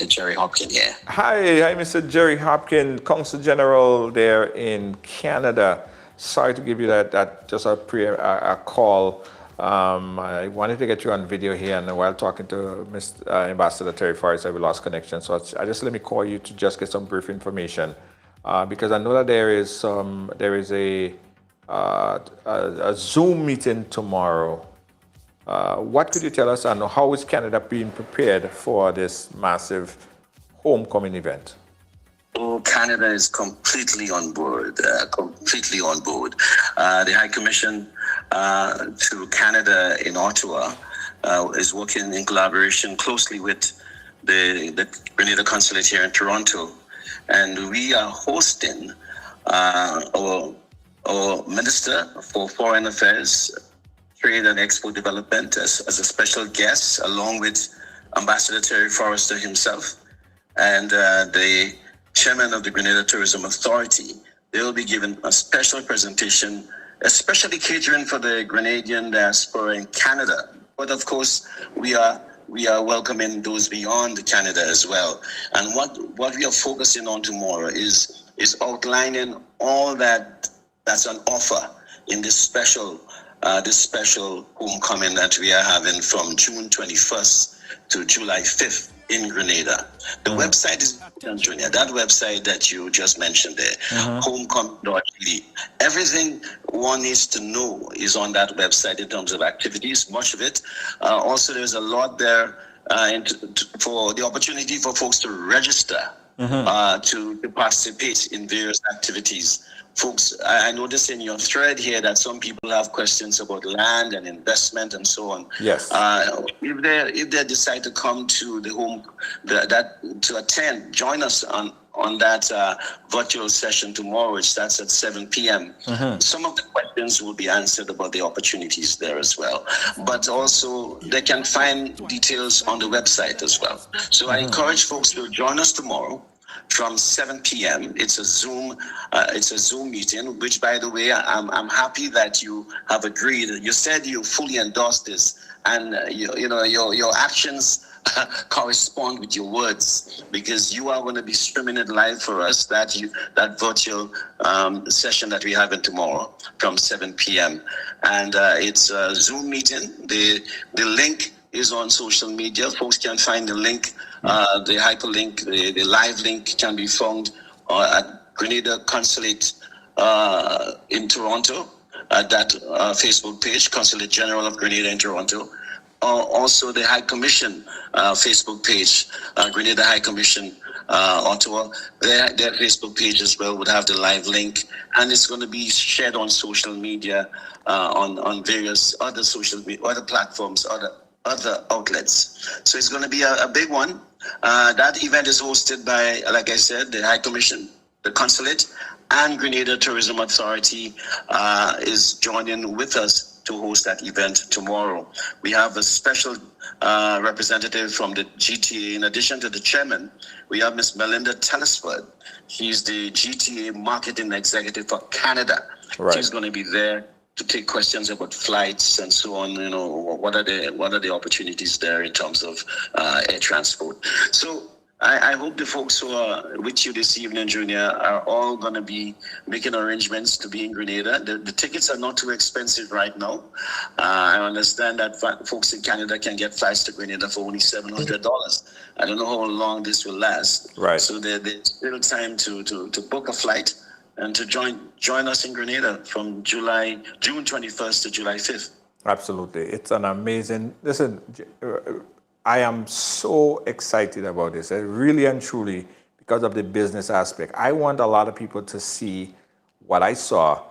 Jerry Hopkins, yeah. Hi, Mr. Jerry Hopkins, Consul General there in Canada. Sorry to give you that just a call. I wanted to get you on video here, and while talking to Mr. Ambassador Terry Forrester, we lost connection. So let me call you to just get some brief information, because I know that there is a Zoom meeting tomorrow. What could you tell us, and how is Canada being prepared for this massive homecoming event? Oh, Canada is completely on board. The High Commission to Canada in Ottawa is working in collaboration closely with the Grenada Consulate here in Toronto, and we are hosting our Minister for Foreign Affairs, Trade and Export Development as a special guest, along with Ambassador Terry Forrester himself and the Chairman of the Grenada Tourism Authority. They will be giving a special presentation, especially catering for the Grenadian diaspora in Canada. But of course, we are welcoming those beyond Canada as well. And what we are focusing on tomorrow is outlining all that's on offer in this special homecoming that we are having from June 21st to July 5th in Grenada. The website is Junior, that website that you just mentioned there, homecoming.gd. Everything one needs to know is on that website in terms of activities, much of it. Also, there's a lot there for the opportunity for folks to register to participate in various activities. Folks, I noticed in your thread here that some people have questions about land and investment and so on. Yes. If they decide to come to the home, to attend, join us on that virtual session tomorrow, which starts at 7 p.m. Some of the questions will be answered about the opportunities there as well. But also, they can find details on the website as well. So I encourage folks to join us tomorrow from 7 p.m. It's a Zoom meeting, which, by the way, I'm happy that you have agreed. You said you fully endorse this, and your actions correspond with your words, because you are going to be streaming it live for us, that virtual session that we have tomorrow from 7 p.m. And it's a Zoom meeting. The link is on social media. Folks can find the link, the hyperlink, the live link can be found at Grenada Consulate in Toronto, at that Facebook page, Consulate General of Grenada in Toronto. Also the High Commission Facebook page, Grenada High Commission Ottawa, their Facebook page as well would have the live link, and it's going to be shared on social media, on various other other platforms, other outlets. So it's going to be a big one. That event is hosted by, like I said, the High Commission, the Consulate, and Grenada Tourism Authority is joining with us to host that event tomorrow. We have a special representative from the GTA. In addition to the chairman, we have Ms. Melinda Telesford. She's the GTA Marketing Executive for Canada. Right. She's going to be there to take questions about flights and so on. You know, what are the opportunities there in terms of air transport. So I hope the folks who are with you this evening, Junior, are all going to be making arrangements to be in Grenada. The tickets are not too expensive right now. I understand that folks in Canada can get flights to Grenada for only $700. I don't know how long this will last. Right. So there's still time to book a flight and to join us in Grenada from June 21st to July 5th. Absolutely. It's an amazing, listen, I am so excited about this, really and truly, because of the business aspect. I want a lot of people to see what I saw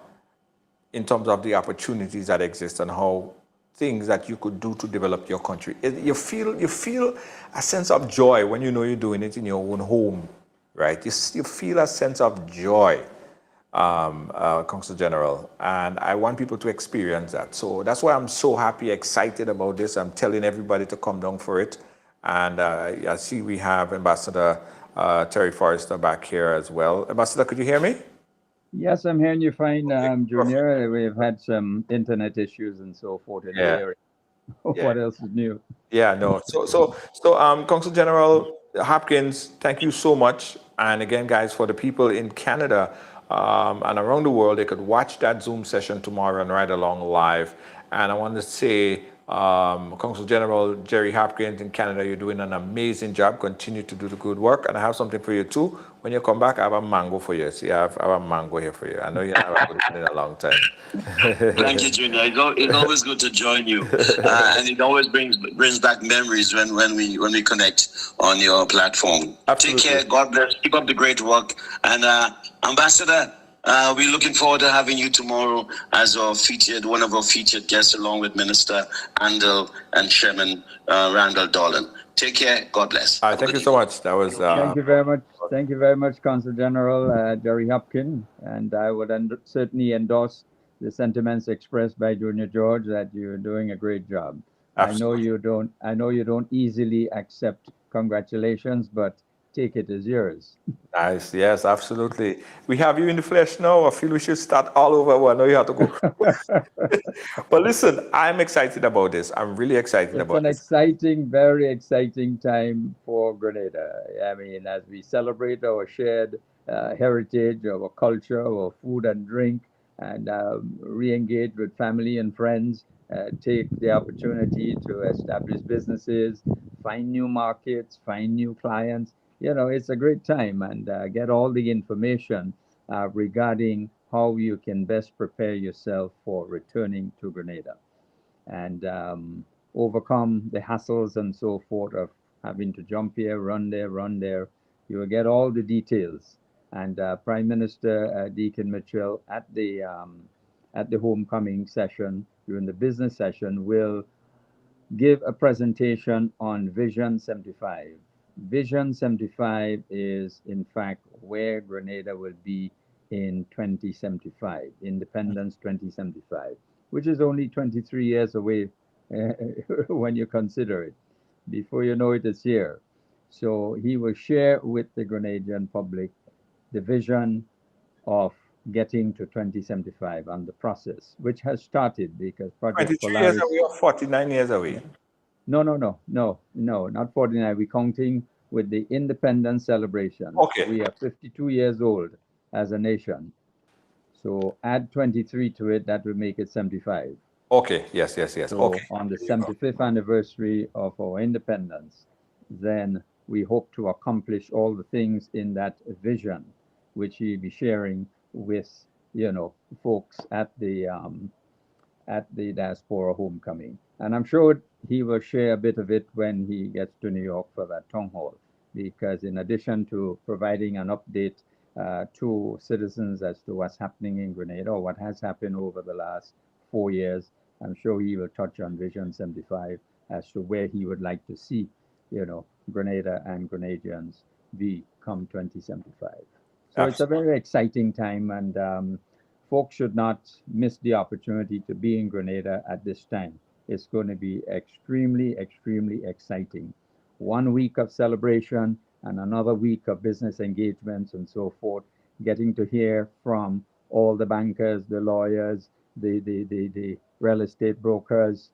in terms of the opportunities that exist and how things that you could do to develop your country. You feel a sense of joy when you know you're doing it in your own home, right? You feel a sense of joy, Consul General, and I want people to experience that. So that's why I'm so happy, excited about this. I'm telling everybody to come down for it. And I see we have Ambassador Terry Forrester back here as well. Ambassador, could you hear me? Yes, I'm hearing you fine, Junior. We've had some internet issues and so forth in the area. What else is new? Yeah, no. So, Consul General Hopkins, thank you so much. And again, guys, for the people in Canada and around the world, they could watch that Zoom session tomorrow and ride along live. And I want to say, Consul General Jerry Hopkins in Canada, you're doing an amazing job. Continue to do the good work. And I have something for you too. When you come back, I have a mango for you. See, I have a mango here for you. I know you haven't put it in a long time. Thank you, Junior. It's always good to join you, and it always brings back memories when we connect on your platform. Absolutely. Take care. God bless. Keep up the great work. And Ambassador, we're looking forward to having you tomorrow as one of our featured guests, along with Minister Andel and Chairman Randall Dolan. Take care. God bless. Thank you so much. That was. Thank you very much. Thank you very much, Consul General Jerry Hopkins. And I would certainly endorse the sentiments expressed by Junior George that you're doing a great job. Absolutely. I know you don't easily accept congratulations, but take it as yours. Nice. Yes, absolutely. We have you in the flesh now. I feel we should start all over. Well, I know you have to go. But listen, I'm excited about this. I'm really excited about this. It's an exciting, very exciting time for Grenada. I mean, as we celebrate our shared heritage, our culture, our food and drink, and re-engage with family and friends, take the opportunity to establish businesses, find new markets, find new clients. You know, it's a great time, and get all the information regarding how you can best prepare yourself for returning to Grenada and overcome the hassles and so forth of having to jump here, run there, You will get all the details. And Prime Minister Deacon Mitchell at the homecoming session, during the business session, will give a presentation on Vision 75. Vision 75 is, in fact, where Grenada will be in 2075, Independence 2075, which is only 23 years away when you consider it. Before you know it, it's here. So he will share with the Grenadian public the vision of getting to 2075 and the process, which has started because Project 23 years Polaris. away or 49 years away? No, not 49. We're counting with the independence celebration. Okay. We are 52 years old as a nation. So add 23 to it, that will make it 75. Okay, yes. So Okay. on the 75th anniversary of our independence, then we hope to accomplish all the things in that vision, which he'll be sharing with, folks at the diaspora homecoming. And I'm sure he will share a bit of it when he gets to New York for that town hall, because in addition to providing an update to citizens as to what's happening in Grenada or what has happened over the last 4 years, I'm sure he will touch on Vision 75 as to where he would like to see, Grenada and Grenadians be come 2075. So it's a very exciting time, and folks should not miss the opportunity to be in Grenada at this time. It's going to be extremely, extremely exciting. 1 week of celebration and another week of business engagements and so forth, getting to hear from all the bankers, the lawyers, the real estate brokers,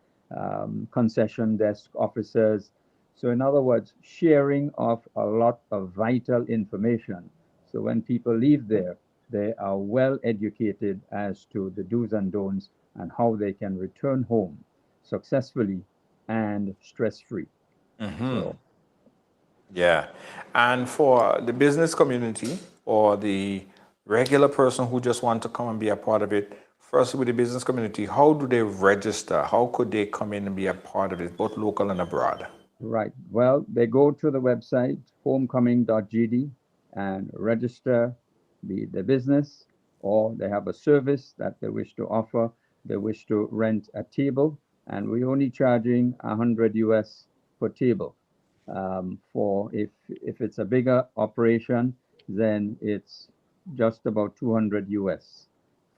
concession desk officers. So in other words, sharing of a lot of vital information. So when people leave there, they are well educated as to the do's and don'ts and how they can return home successfully and stress-free. So, Yeah. And for the business community or the regular person who just want to come and be a part of it, first with the business community, how do they register? How could they come in and be a part of it, both local and abroad? right. Well, they go to the website, homecoming.gd, and register the business, or they have a service that they wish to offer. They wish to rent a table, and we're only charging $100 US per table. For if it's a bigger operation, then it's just about 200 US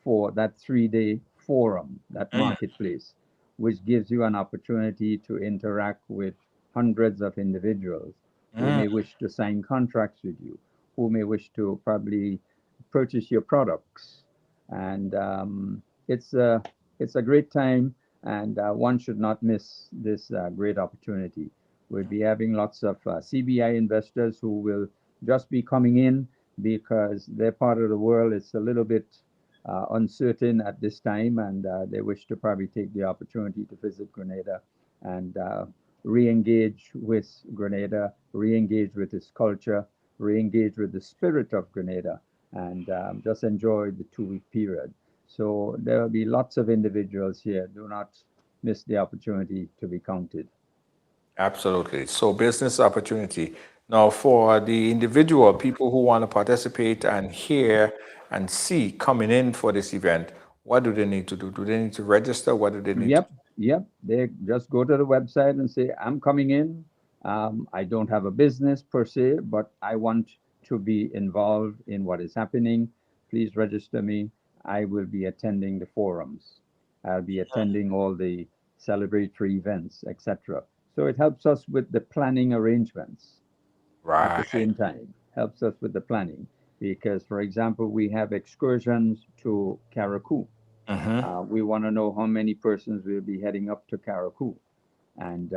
for that 3-day forum, that marketplace, which gives you an opportunity to interact with hundreds of individuals who may wish to sign contracts with you, who may wish to probably purchase your products. And it's a great time, and one should not miss this great opportunity. We'll be having lots of CBI investors who will just be coming in because their part of the world is a little bit uncertain at this time, and they wish to probably take the opportunity to visit Grenada and re-engage with Grenada, re-engage with its culture, re-engage with the spirit of Grenada, and just enjoy the 2-week period. So there will be lots of individuals here. Do not miss the opportunity to be counted. Absolutely. So business opportunity. Now for the individual, people who want to participate and hear and see coming in for this event, what do they need to do? Do they need to register? What do they need to do? Yep. They just go to the website and say, I'm coming in. I don't have a business per se, but I want to be involved in what is happening. Please register me. I will be attending the forums. I'll be attending all the celebratory events, etc. So it helps us with the planning arrangements at the same time. Helps us with the planning because, for example, we have excursions to Carriacou. We want to know how many persons will be heading up to Carriacou. And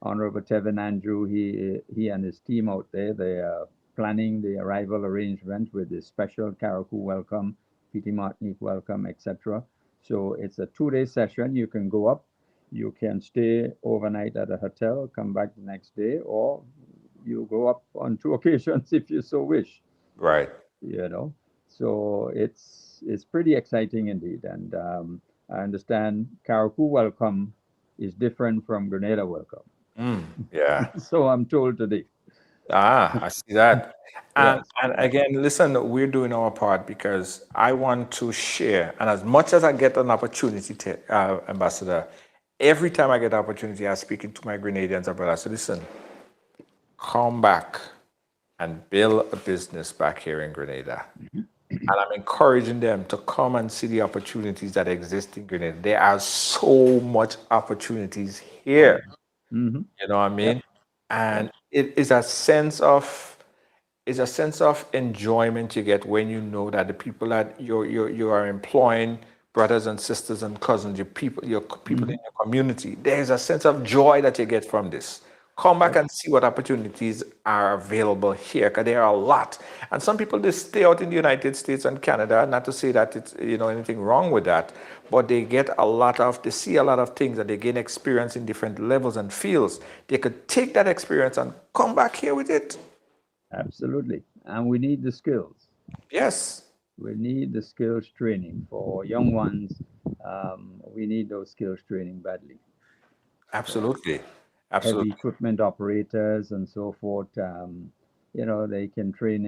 Honorable Tevin Andrew, he and his team out there, they are planning the arrival arrangement with the special Carriacou welcome, Petit Martinique welcome, etc. So it's a 2-day session. You can go up, you can stay overnight at a hotel, come back the next day, or you go up on 2 occasions if you so wish. Right. So it's pretty exciting indeed. And I understand Carriacou welcome is different from Grenada welcome. Yeah. So I'm told today. I see that. Yes. And again, listen, we're doing our part because I want to share. And as much as I get an opportunity to, Ambassador, every time I get an opportunity, I'm speaking to my Grenadians about, I say, listen, come back and build a business back here in Grenada. And I'm encouraging them to come and see the opportunities that exist in Grenada. There are so much opportunities here. Mhm. You know what I mean? And it is a sense of enjoyment you get when you know that the people that you are employing, brothers and sisters and cousins, your people in your community. There is a sense of joy that you get from this. Come back and see what opportunities are available here, because there are a lot. And some people, they stay out in the United States and Canada. Not to say that it's anything wrong with that, but they see a lot of things, and they gain experience in different levels and fields. They could take that experience and come back here with it. Absolutely. And we need the skills. Yes. We need the skills training for young ones. We need those skills training badly. Absolutely. Heavy Absolutely. equipment operators and so forth. They can train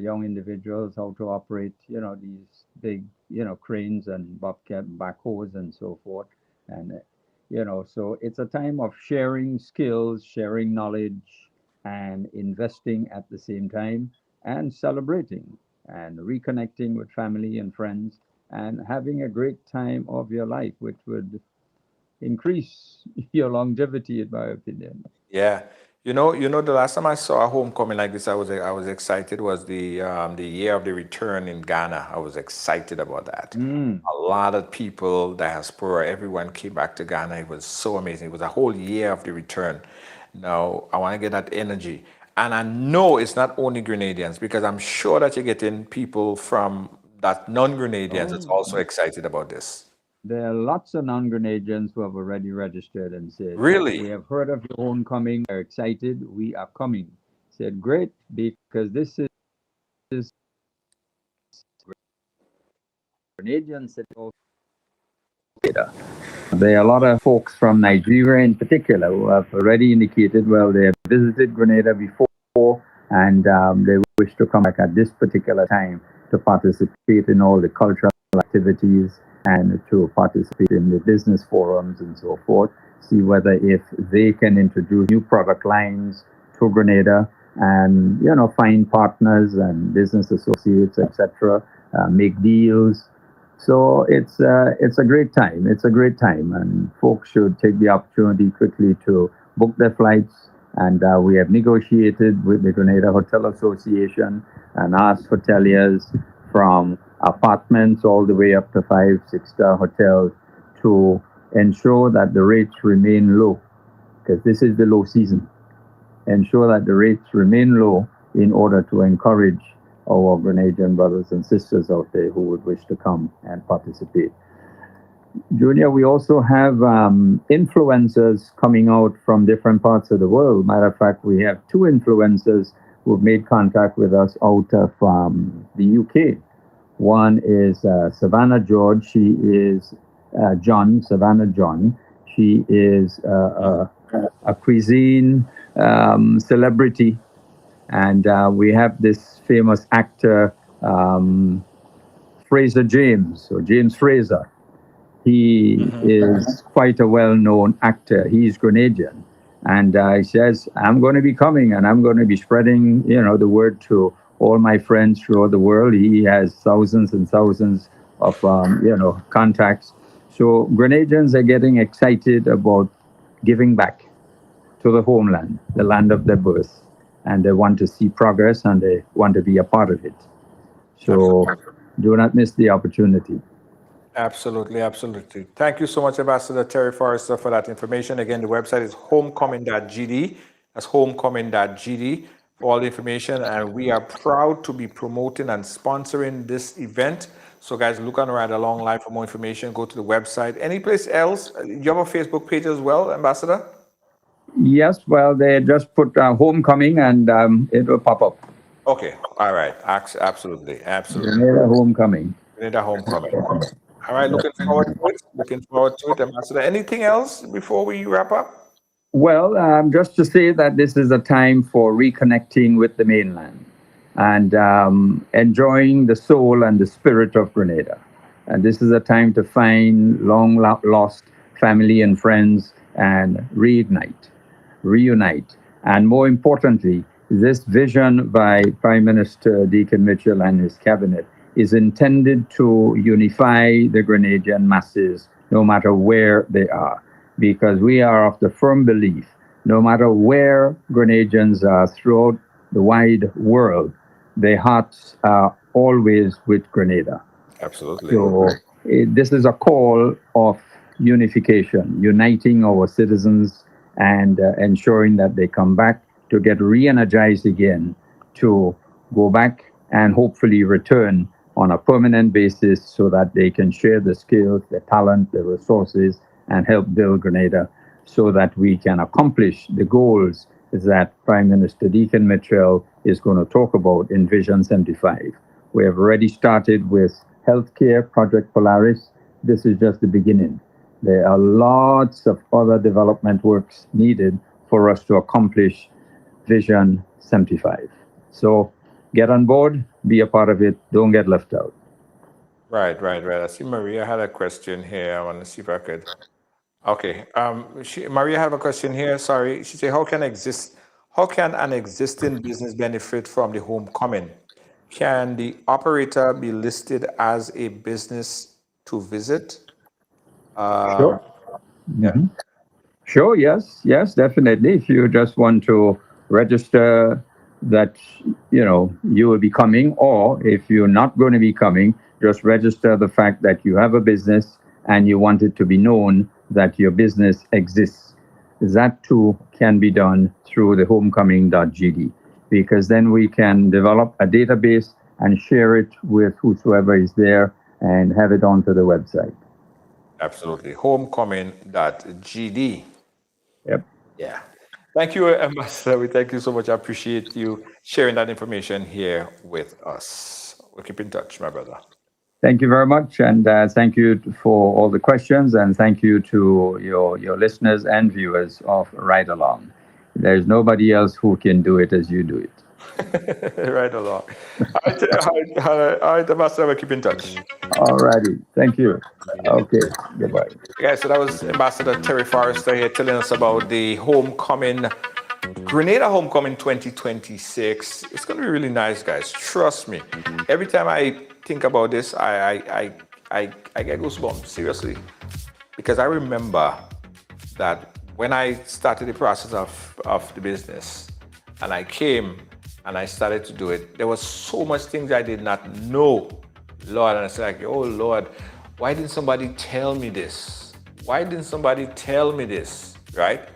young individuals how to operate, these big, cranes and bobcat backhoes and so forth. And, so it's a time of sharing skills, sharing knowledge, and investing at the same time, and celebrating and reconnecting with family and friends and having a great time of your life, which would increase your longevity, in my opinion. Yeah. The last time I saw a homecoming like this, I was excited, was the year of the return in Ghana. I was excited about that. A lot of people, diaspora, everyone came back to Ghana. It was so amazing. It was a whole year of the return. Now, I want to get that energy. And I know it's not only Grenadians, because I'm sure that you're getting people from that non-Grenadians that's also excited about this. There are lots of non-Grenadians who have already registered and said, Really? "We have heard of your homecoming. We're excited. We are coming." Said, "Great, because this is Grenadian city." There are a lot of folks from Nigeria in particular who have already indicated, well, they have visited Grenada before, and they wish to come back at this particular time to participate in all the cultural activities and to participate in the business forums and so forth, see whether if they can introduce new product lines to Grenada and, find partners and business associates, etc., make deals. So it's a great time. It's a great time, and folks should take the opportunity quickly to book their flights. And we have negotiated with the Grenada Hotel Association and asked hoteliers from apartments all the way up to 5-6-star hotels to ensure that the rates remain low, because this is the low season. Ensure that the rates remain low in order to encourage our Grenadian brothers and sisters out there who would wish to come and participate. Junior, we also have influencers coming out from different parts of the world. Matter of fact, we have 2 influencers who have made contact with us out of the UK. One is Savannah George. She is Savannah John. She is a cuisine celebrity. And we have this famous actor, Fraser James, or James Fraser. He is quite a well-known actor. He's Grenadian. And he says, "I'm going to be coming and I'm going to be spreading, the word to all my friends throughout the world." He has thousands and thousands of, contacts. So Grenadians are getting excited about giving back to the homeland, the land of their birth. And they want to see progress and they want to be a part of it. So do not miss the opportunity. Absolutely, absolutely. Thank you so much, Ambassador Terry Forrester, for that information. Again, the website is homecoming.gd. That's homecoming.gd for all the information. And we are proud to be promoting and sponsoring this event. So guys, look on Ride Along Live for more information. Go to the website. Any place else? You have a Facebook page as well, Ambassador? Yes, well, they just put homecoming and it will pop up. Okay, all right. Absolutely, absolutely. Grenada homecoming. Grenada homecoming. All right, looking forward to it. Looking forward to it, Ambassador. Anything else before we wrap up? Well, just to say that this is a time for reconnecting with the mainland and enjoying the soul and the spirit of Grenada. And this is a time to find long lost family and friends and reunite. And more importantly, this vision by Prime Minister Deacon Mitchell and his cabinet is intended to unify the Grenadian masses no matter where they are. Because we are of the firm belief, no matter where Grenadians are throughout the wide world, their hearts are always with Grenada. Absolutely. So this is a call of unification, uniting our citizens and ensuring that they come back to get re-energized again, to go back and hopefully return on a permanent basis so that they can share the skills, the talent, the resources, and help build Grenada so that we can accomplish the goals that Prime Minister Deacon Mitchell is going to talk about in Vision 75. We have already started with healthcare, Project Polaris. This is just the beginning. There are lots of other development works needed for us to accomplish Vision 75. So get on board, be a part of it, don't get left out. Right. I see Maria had a question here. I want to see if I could. Okay. Maria have a question here. Sorry. She said, how can an existing business benefit from the homecoming? Can the operator be listed as a business to visit? Sure. Yeah. Sure, yes, definitely. If you just want to register that, you will be coming, or if you're not going to be coming, just register the fact that you have a business and you want it to be known that your business exists. That too can be done through the homecoming.gd, because then we can develop a database and share it with whosoever is there and have it onto the website. Absolutely. Homecoming.gd. Yep. Yeah. Thank you, Ambassador. We thank you so much. I appreciate you sharing that information here with us. We'll keep in touch, my brother. Thank you very much. And thank you for all the questions. And thank you to your listeners and viewers of Ride Along. There's nobody else who can do it as you do it. Right along. All right, Ambassador, we'll keep in touch. All righty. Thank you. Okay. Goodbye. Guys, so that was Ambassador Terry Forrester here telling us about the homecoming, Grenada Homecoming 2026. It's going to be really nice, guys. Trust me. Every time I think about this, I get goosebumps, seriously. Because I remember that when I started the process of the business and I came and I started to do it, there was so much things I did not know, Lord. And I said, oh, Lord, why didn't somebody tell me this? Why didn't somebody tell me this, right?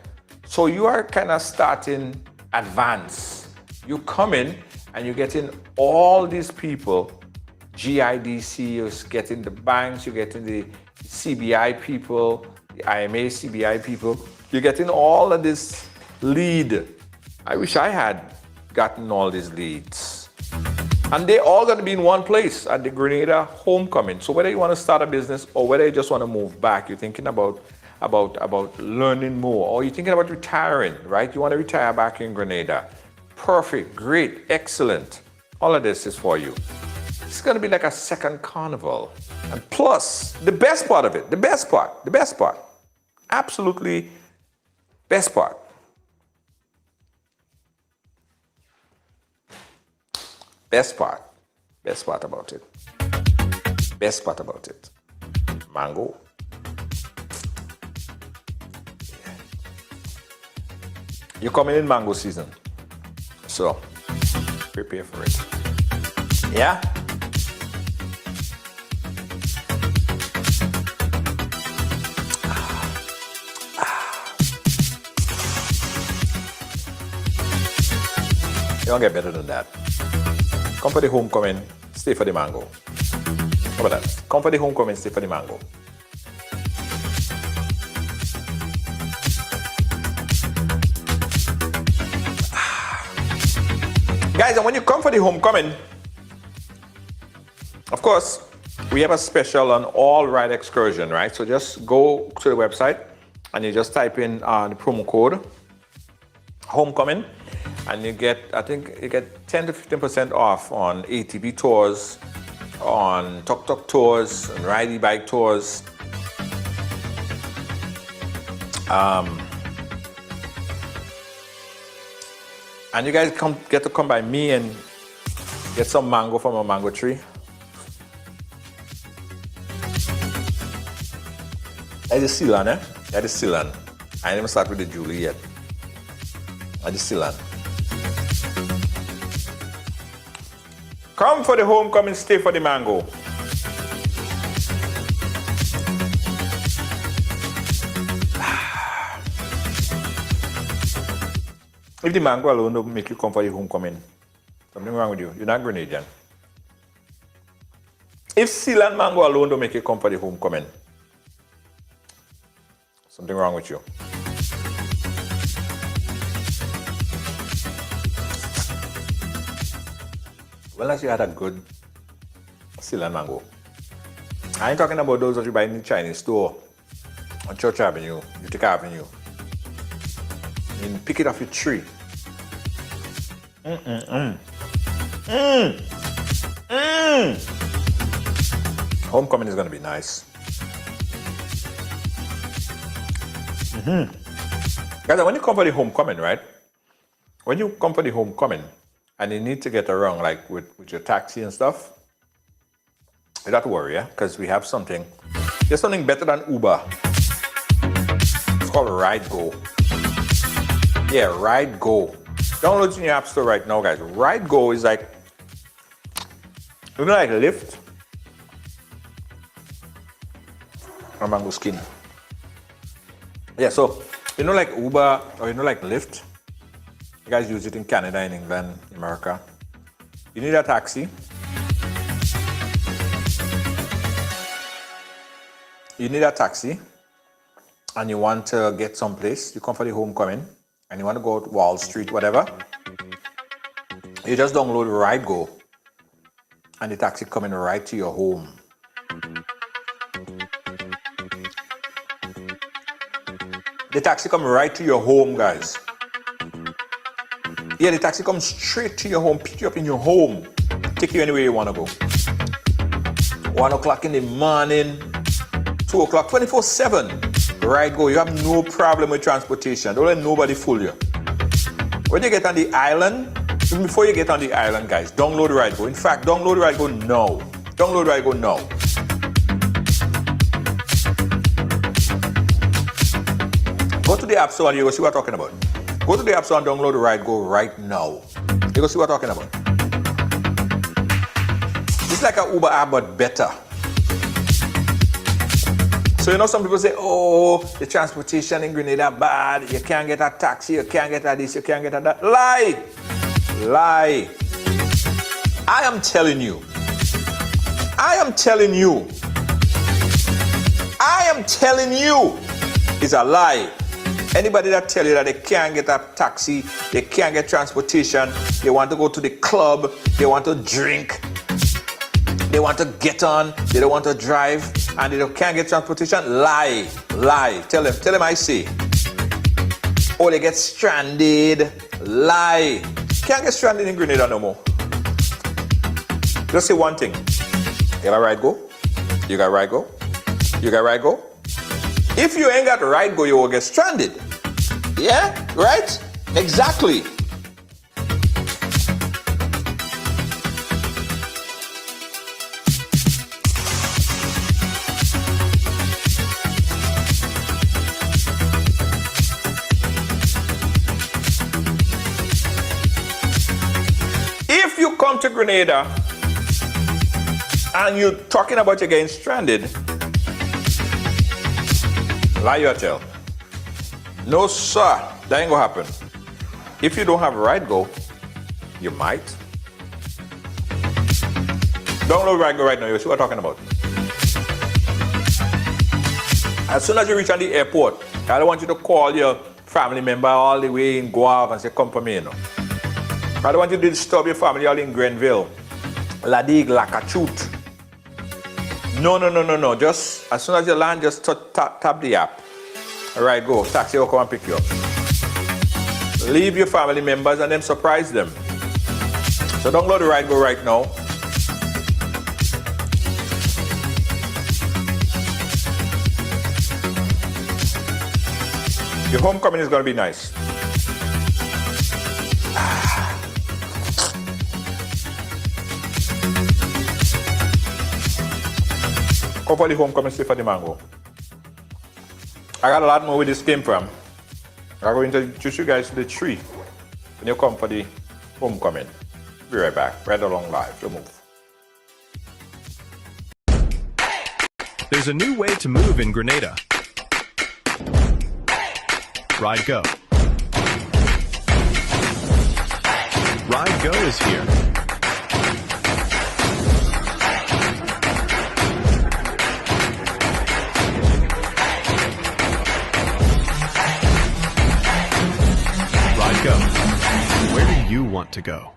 So you are kind of starting advance. You come in and you're getting all these people, GIDC, you're getting the banks, you're getting the CBI people, the IMA, CBI people. You're getting all of this lead. I wish I had gotten all these leads. And they're all going to be in one place at the Grenada Homecoming. So whether you want to start a business or whether you just want to move back, you're thinking about learning more, or you're thinking about retiring, right? You want to retire back in Grenada. Perfect, great, excellent. All of this is for you. It's going to be like a second carnival. And plus, the best part of it, the best part, absolutely best part. Best part about it. Mango. You're coming in mango season. So, prepare for it. Yeah? You don't get better than that. Come for the homecoming, stay for the mango. How about that? Come for the homecoming, stay for the mango. Guys, and when you come for the homecoming, of course, we have a special on all ride excursion, right? So just go to the website and you just type in the promo code Homecoming, and you get, I think you get 10 to 15% off on ATV tours, on tuk-tuk tours, and ride e-bike tours. And you guys get to come by me and get some mango from a mango tree. That is Ceylon, eh? That is Ceylon. I didn't even start with the Julie yet. That is Ceylon. Come for the homecoming, stay for the mango. If the mango alone don't make you come for the homecoming, something wrong with you. You're not Grenadian. If Ceylon mango alone don't make you come for the homecoming, something wrong with you. Well, unless you had a good Ceylon mango. I ain't talking about those that you buy in the Chinese store on Church Avenue, Utica Avenue. You pick it off your tree. Homecoming is gonna be nice. Guys, when you come for the homecoming, right? When you come for the homecoming and you need to get around, like with your taxi and stuff, you don't have to worry, yeah? Because we have something. There's something better than Uber. It's called RideGo. Yeah, RideGo. Download it in your app store right now, guys. RideGo is like, you know, like Lyft or Mango Skin. Yeah, so you know, like Uber or you know, like Lyft. You guys use it in Canada, in England, America. You need a taxi. You need a taxi, and you want to get someplace. You come for the homecoming, and you want to go to Wall Street, whatever. You just download RideGo, and the taxi coming right to your home. The taxi come right to your home, guys. Yeah, the taxi comes straight to your home, pick you up in your home, take you anywhere you want to go. 1 o'clock in the morning, 2 o'clock, 24/7. RideGo, you have no problem with transportation. Don't let nobody fool you. When you get on the island, even before you get on the island, guys, download RideGo. In fact, download RideGo now. Download RideGo now. Go to the App Store and you go see what I'm talking about. Go to the App Store and download RideGo right now. You go see what I'm talking about. It's like an Uber app, but better. So you know some people say, oh, the transportation in Grenada bad. You can't get a taxi, you can't get a this, you can't get a that. Lie! Lie. I am telling you. It's a lie. Anybody that tell you that they can't get a taxi, they can't get transportation, they want to go to the club, they want to drink, they want to get on, they don't want to drive, and they can't get transportation, lie. Tell them I say. Or they get stranded, lie. Can't get stranded in Grenada no more. Just say one thing. You got RideGo? You got RideGo? You got RideGo? If you ain't got RideGo, you will get stranded. Yeah? Right? Exactly. If you come to Grenada and you're talking about you getting stranded, lie you tell. No, sir, that ain't gonna happen. If you don't have RideGo, you might. Download RideGo right now, you see what I'm talking about. As soon as you reach on the airport, I don't want you to call your family member all the way in Guave and say, come for me, you know. I don't want you to disturb your family all in Grenville, Ladig, Lakachut. No. Just as soon as you land, just tap the app. All right, go. Taxi will come and pick you up. Leave your family members and then surprise them. So download the Ride Go right now. Your homecoming is going to be nice. Hopefully homecoming safe for the mango. I got a lot more where this came from. I'm going to introduce you guys to the tree when you come for the homecoming. Be right back. Right along live. Don't move. There's a new way to move in Grenada. Ride Go. Ride Go is here. Ride Go. Where do you want to go?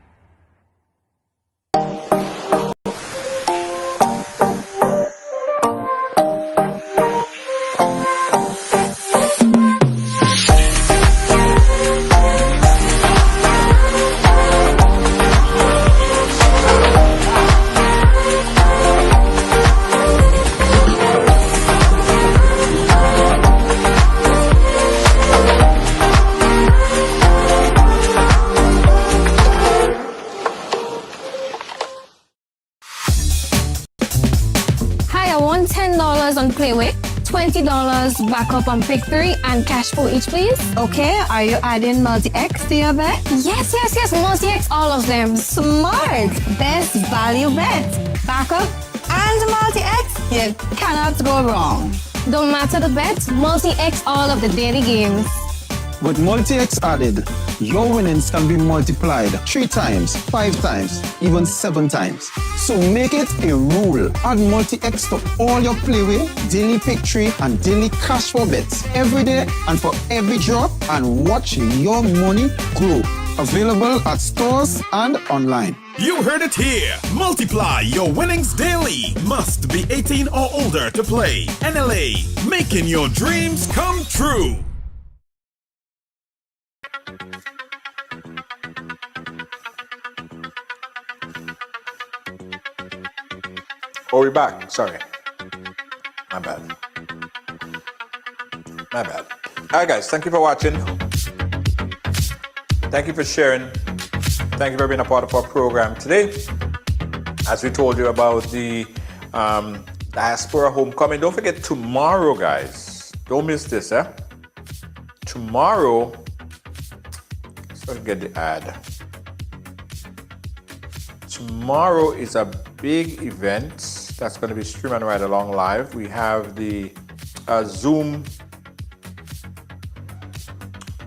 $10 on Playway, $20 backup on Pick 3, and cash for each, please. Okay, are you adding multi-X to your bet? Yes, multi-X, all of them. Smart! Best value bet. Backup and multi-X, you cannot go wrong. Don't matter the bet, multi-X all of the daily games. With multi-X added, your winnings can be multiplied 3 times, 5 times, even 7 times. So make it a rule. Add multi-X to all your Playway, daily Pick 3, and daily cash for bets every day and for every drop, and watch your money grow. Available at stores and online. You heard it here. Multiply your winnings daily. Must be 18 or older to play. NLA, making your dreams come true. Oh, we're back. Sorry. My bad. All right, guys. Thank you for watching. Thank you for sharing. Thank you for being a part of our program today. As we told you about the Diaspora Homecoming. Don't forget tomorrow, guys. Don't miss this, eh? Tomorrow, let's get the ad. Tomorrow is a big event that's going to be streaming right along live. We have the Zoom.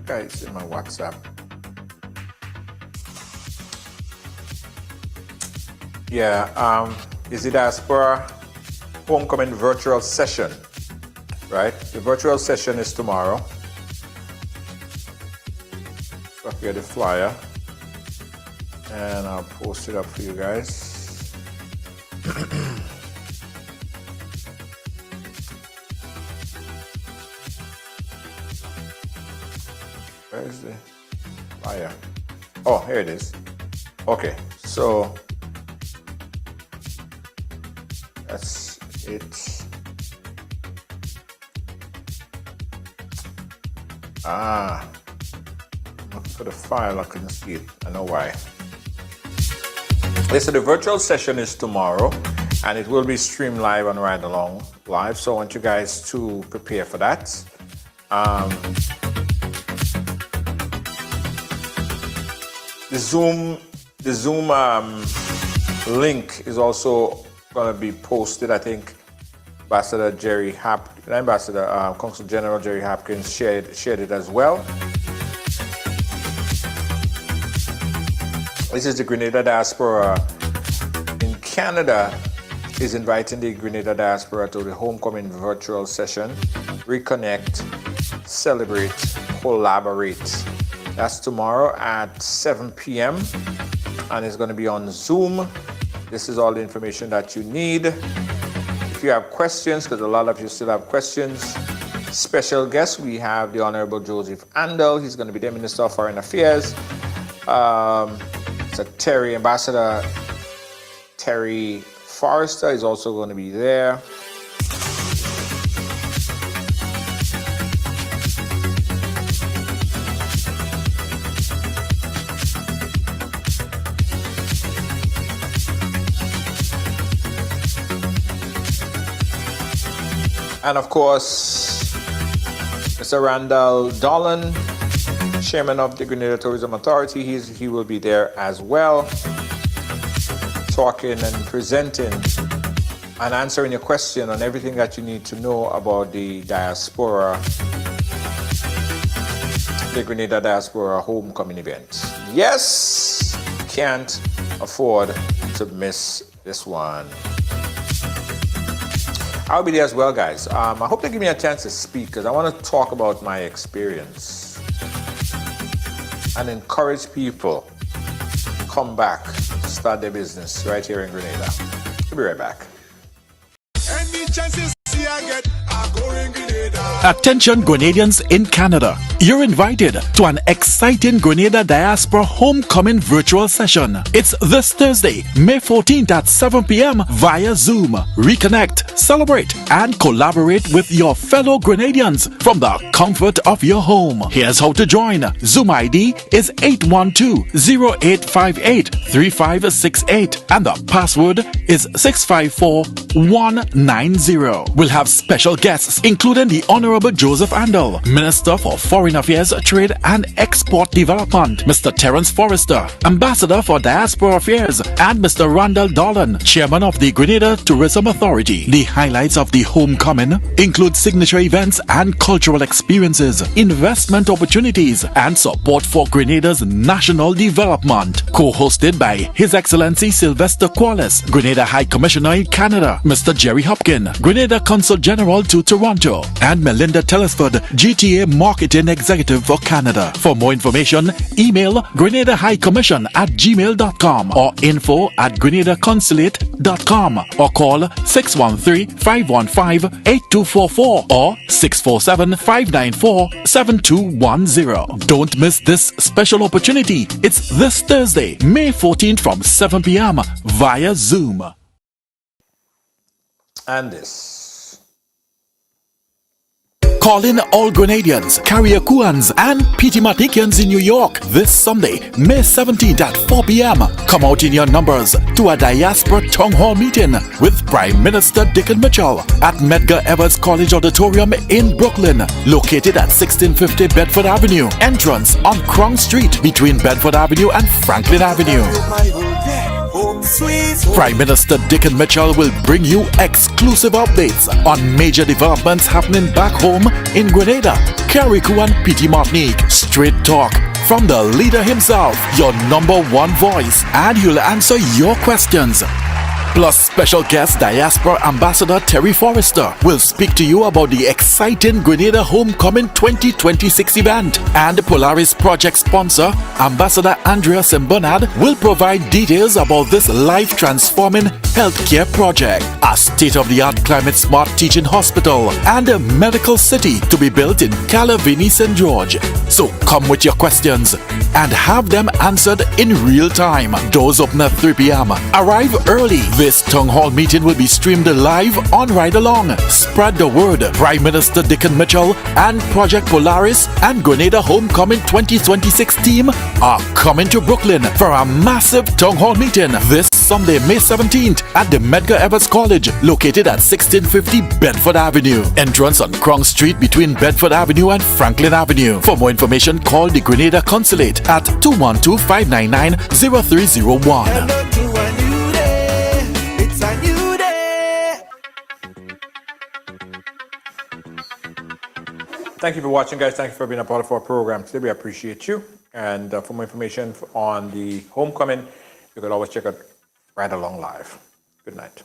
Guys, in my WhatsApp. Yeah, is the Diaspora Homecoming virtual session, right? The virtual session is tomorrow. So here the flyer, and I'll post it up for you guys. Where's the flyer? Oh, here it is. Okay, so that's it. Looking for the file, I couldn't see it. I know why. So the virtual session is tomorrow, and it will be streamed live on Ride Along Live. So I want you guys to prepare for that. The Zoom link is also going to be posted. I think Consul General Jerry Hopkins shared it as well. This is the Grenada Diaspora in Canada is inviting the Grenada Diaspora to the Homecoming virtual session. Reconnect, celebrate, collaborate. That's tomorrow at 7 p.m. and it's going to be on Zoom. This is all the information that you need. If you have questions, because a lot of you still have questions, special guest, we have the Honorable Joseph Andel. He's going to be the Minister of Foreign Affairs. Ambassador Terry Forrester is also going to be there. And of course, Mr. Randall Dolan, Chairman of the Grenada Tourism Authority, he will be there as well, talking and presenting and answering your question on everything that you need to know about the diaspora, the Grenada Diaspora Homecoming event. Yes, can't afford to miss this one. I'll be there as well, guys. I hope they give me a chance to speak because I want to talk about my experience and encourage people to come back to start their business right here in Grenada. We'll be right back. Any chances I get, I go in Grenada. Attention Grenadians in Canada. You're invited to an exciting Grenada Diaspora Homecoming virtual session. It's this Thursday, May 14th at 7 p.m. via Zoom. Reconnect, celebrate, and collaborate with your fellow Grenadians from the comfort of your home. Here's how to join. Zoom ID is 812-0858-3568 and the password is 654190. We'll have special guests including the Honorable Joseph Andel, Minister for Foreign Affairs, Trade and Export Development, Mr. Terence Forrester, Ambassador for Diaspora Affairs, and Mr. Randall Dolan, Chairman of the Grenada Tourism Authority. The highlights of the homecoming include signature events and cultural experiences, investment opportunities, and support for Grenada's national development. Co-hosted by His Excellency Sylvester Qualis, Grenada High Commissioner in Canada, Mr. Jerry Hopkin, Grenada Consul General to Toronto, and Melinda Telesford, GTA Marketing Executive for Canada. For more information, email grenadahighcommission@gmail.com or info@grenadaconsulate.com or call 613-515-8244 or 647-594-7210. Don't miss this special opportunity. It's this Thursday, May 14th from 7 p.m. via Zoom. And this. Calling all Grenadians, Carriacouans, and Petimaticans in New York this Sunday, May 17th at 4 p.m. Come out in your numbers to a Diaspora Town Hall meeting with Prime Minister Dickon Mitchell at Medgar Evers College Auditorium in Brooklyn, located at 1650 Bedford Avenue. Entrance on Crown Street between Bedford Avenue and Franklin Avenue. Prime Minister Dickon Mitchell will bring you exclusive updates on major developments happening back home in Grenada, Carriacou and Petit Martinique. Straight talk from the leader himself, your number one voice, and he'll answer your questions. Plus, special guest Diaspora Ambassador Terry Forrester will speak to you about the exciting Grenada Homecoming 2026 event. And Polaris project sponsor, Ambassador Andrea Simbernard, will provide details about this life-transforming healthcare project, a state-of-the-art climate-smart teaching hospital, and a medical city to be built in Calavini St. George. So come with your questions and have them answered in real time. Doors open at 3 p.m. Arrive early. This town hall meeting will be streamed live on Ride Along. Spread the word. Prime Minister Dickon Mitchell and Project Polaris and Grenada Homecoming 2026 team are coming to Brooklyn for a massive town hall meeting this Sunday, May 17th at the Medgar Evers College, located at 1650 Bedford Avenue. Entrance on Crown Street between Bedford Avenue and Franklin Avenue. For more information, call the Grenada Consulate at 212-599-0301. Thank you for watching, guys. Thank you for being a part of our program today. We appreciate you. And for more information on the homecoming, you can always check out Ride Along Live. Good night.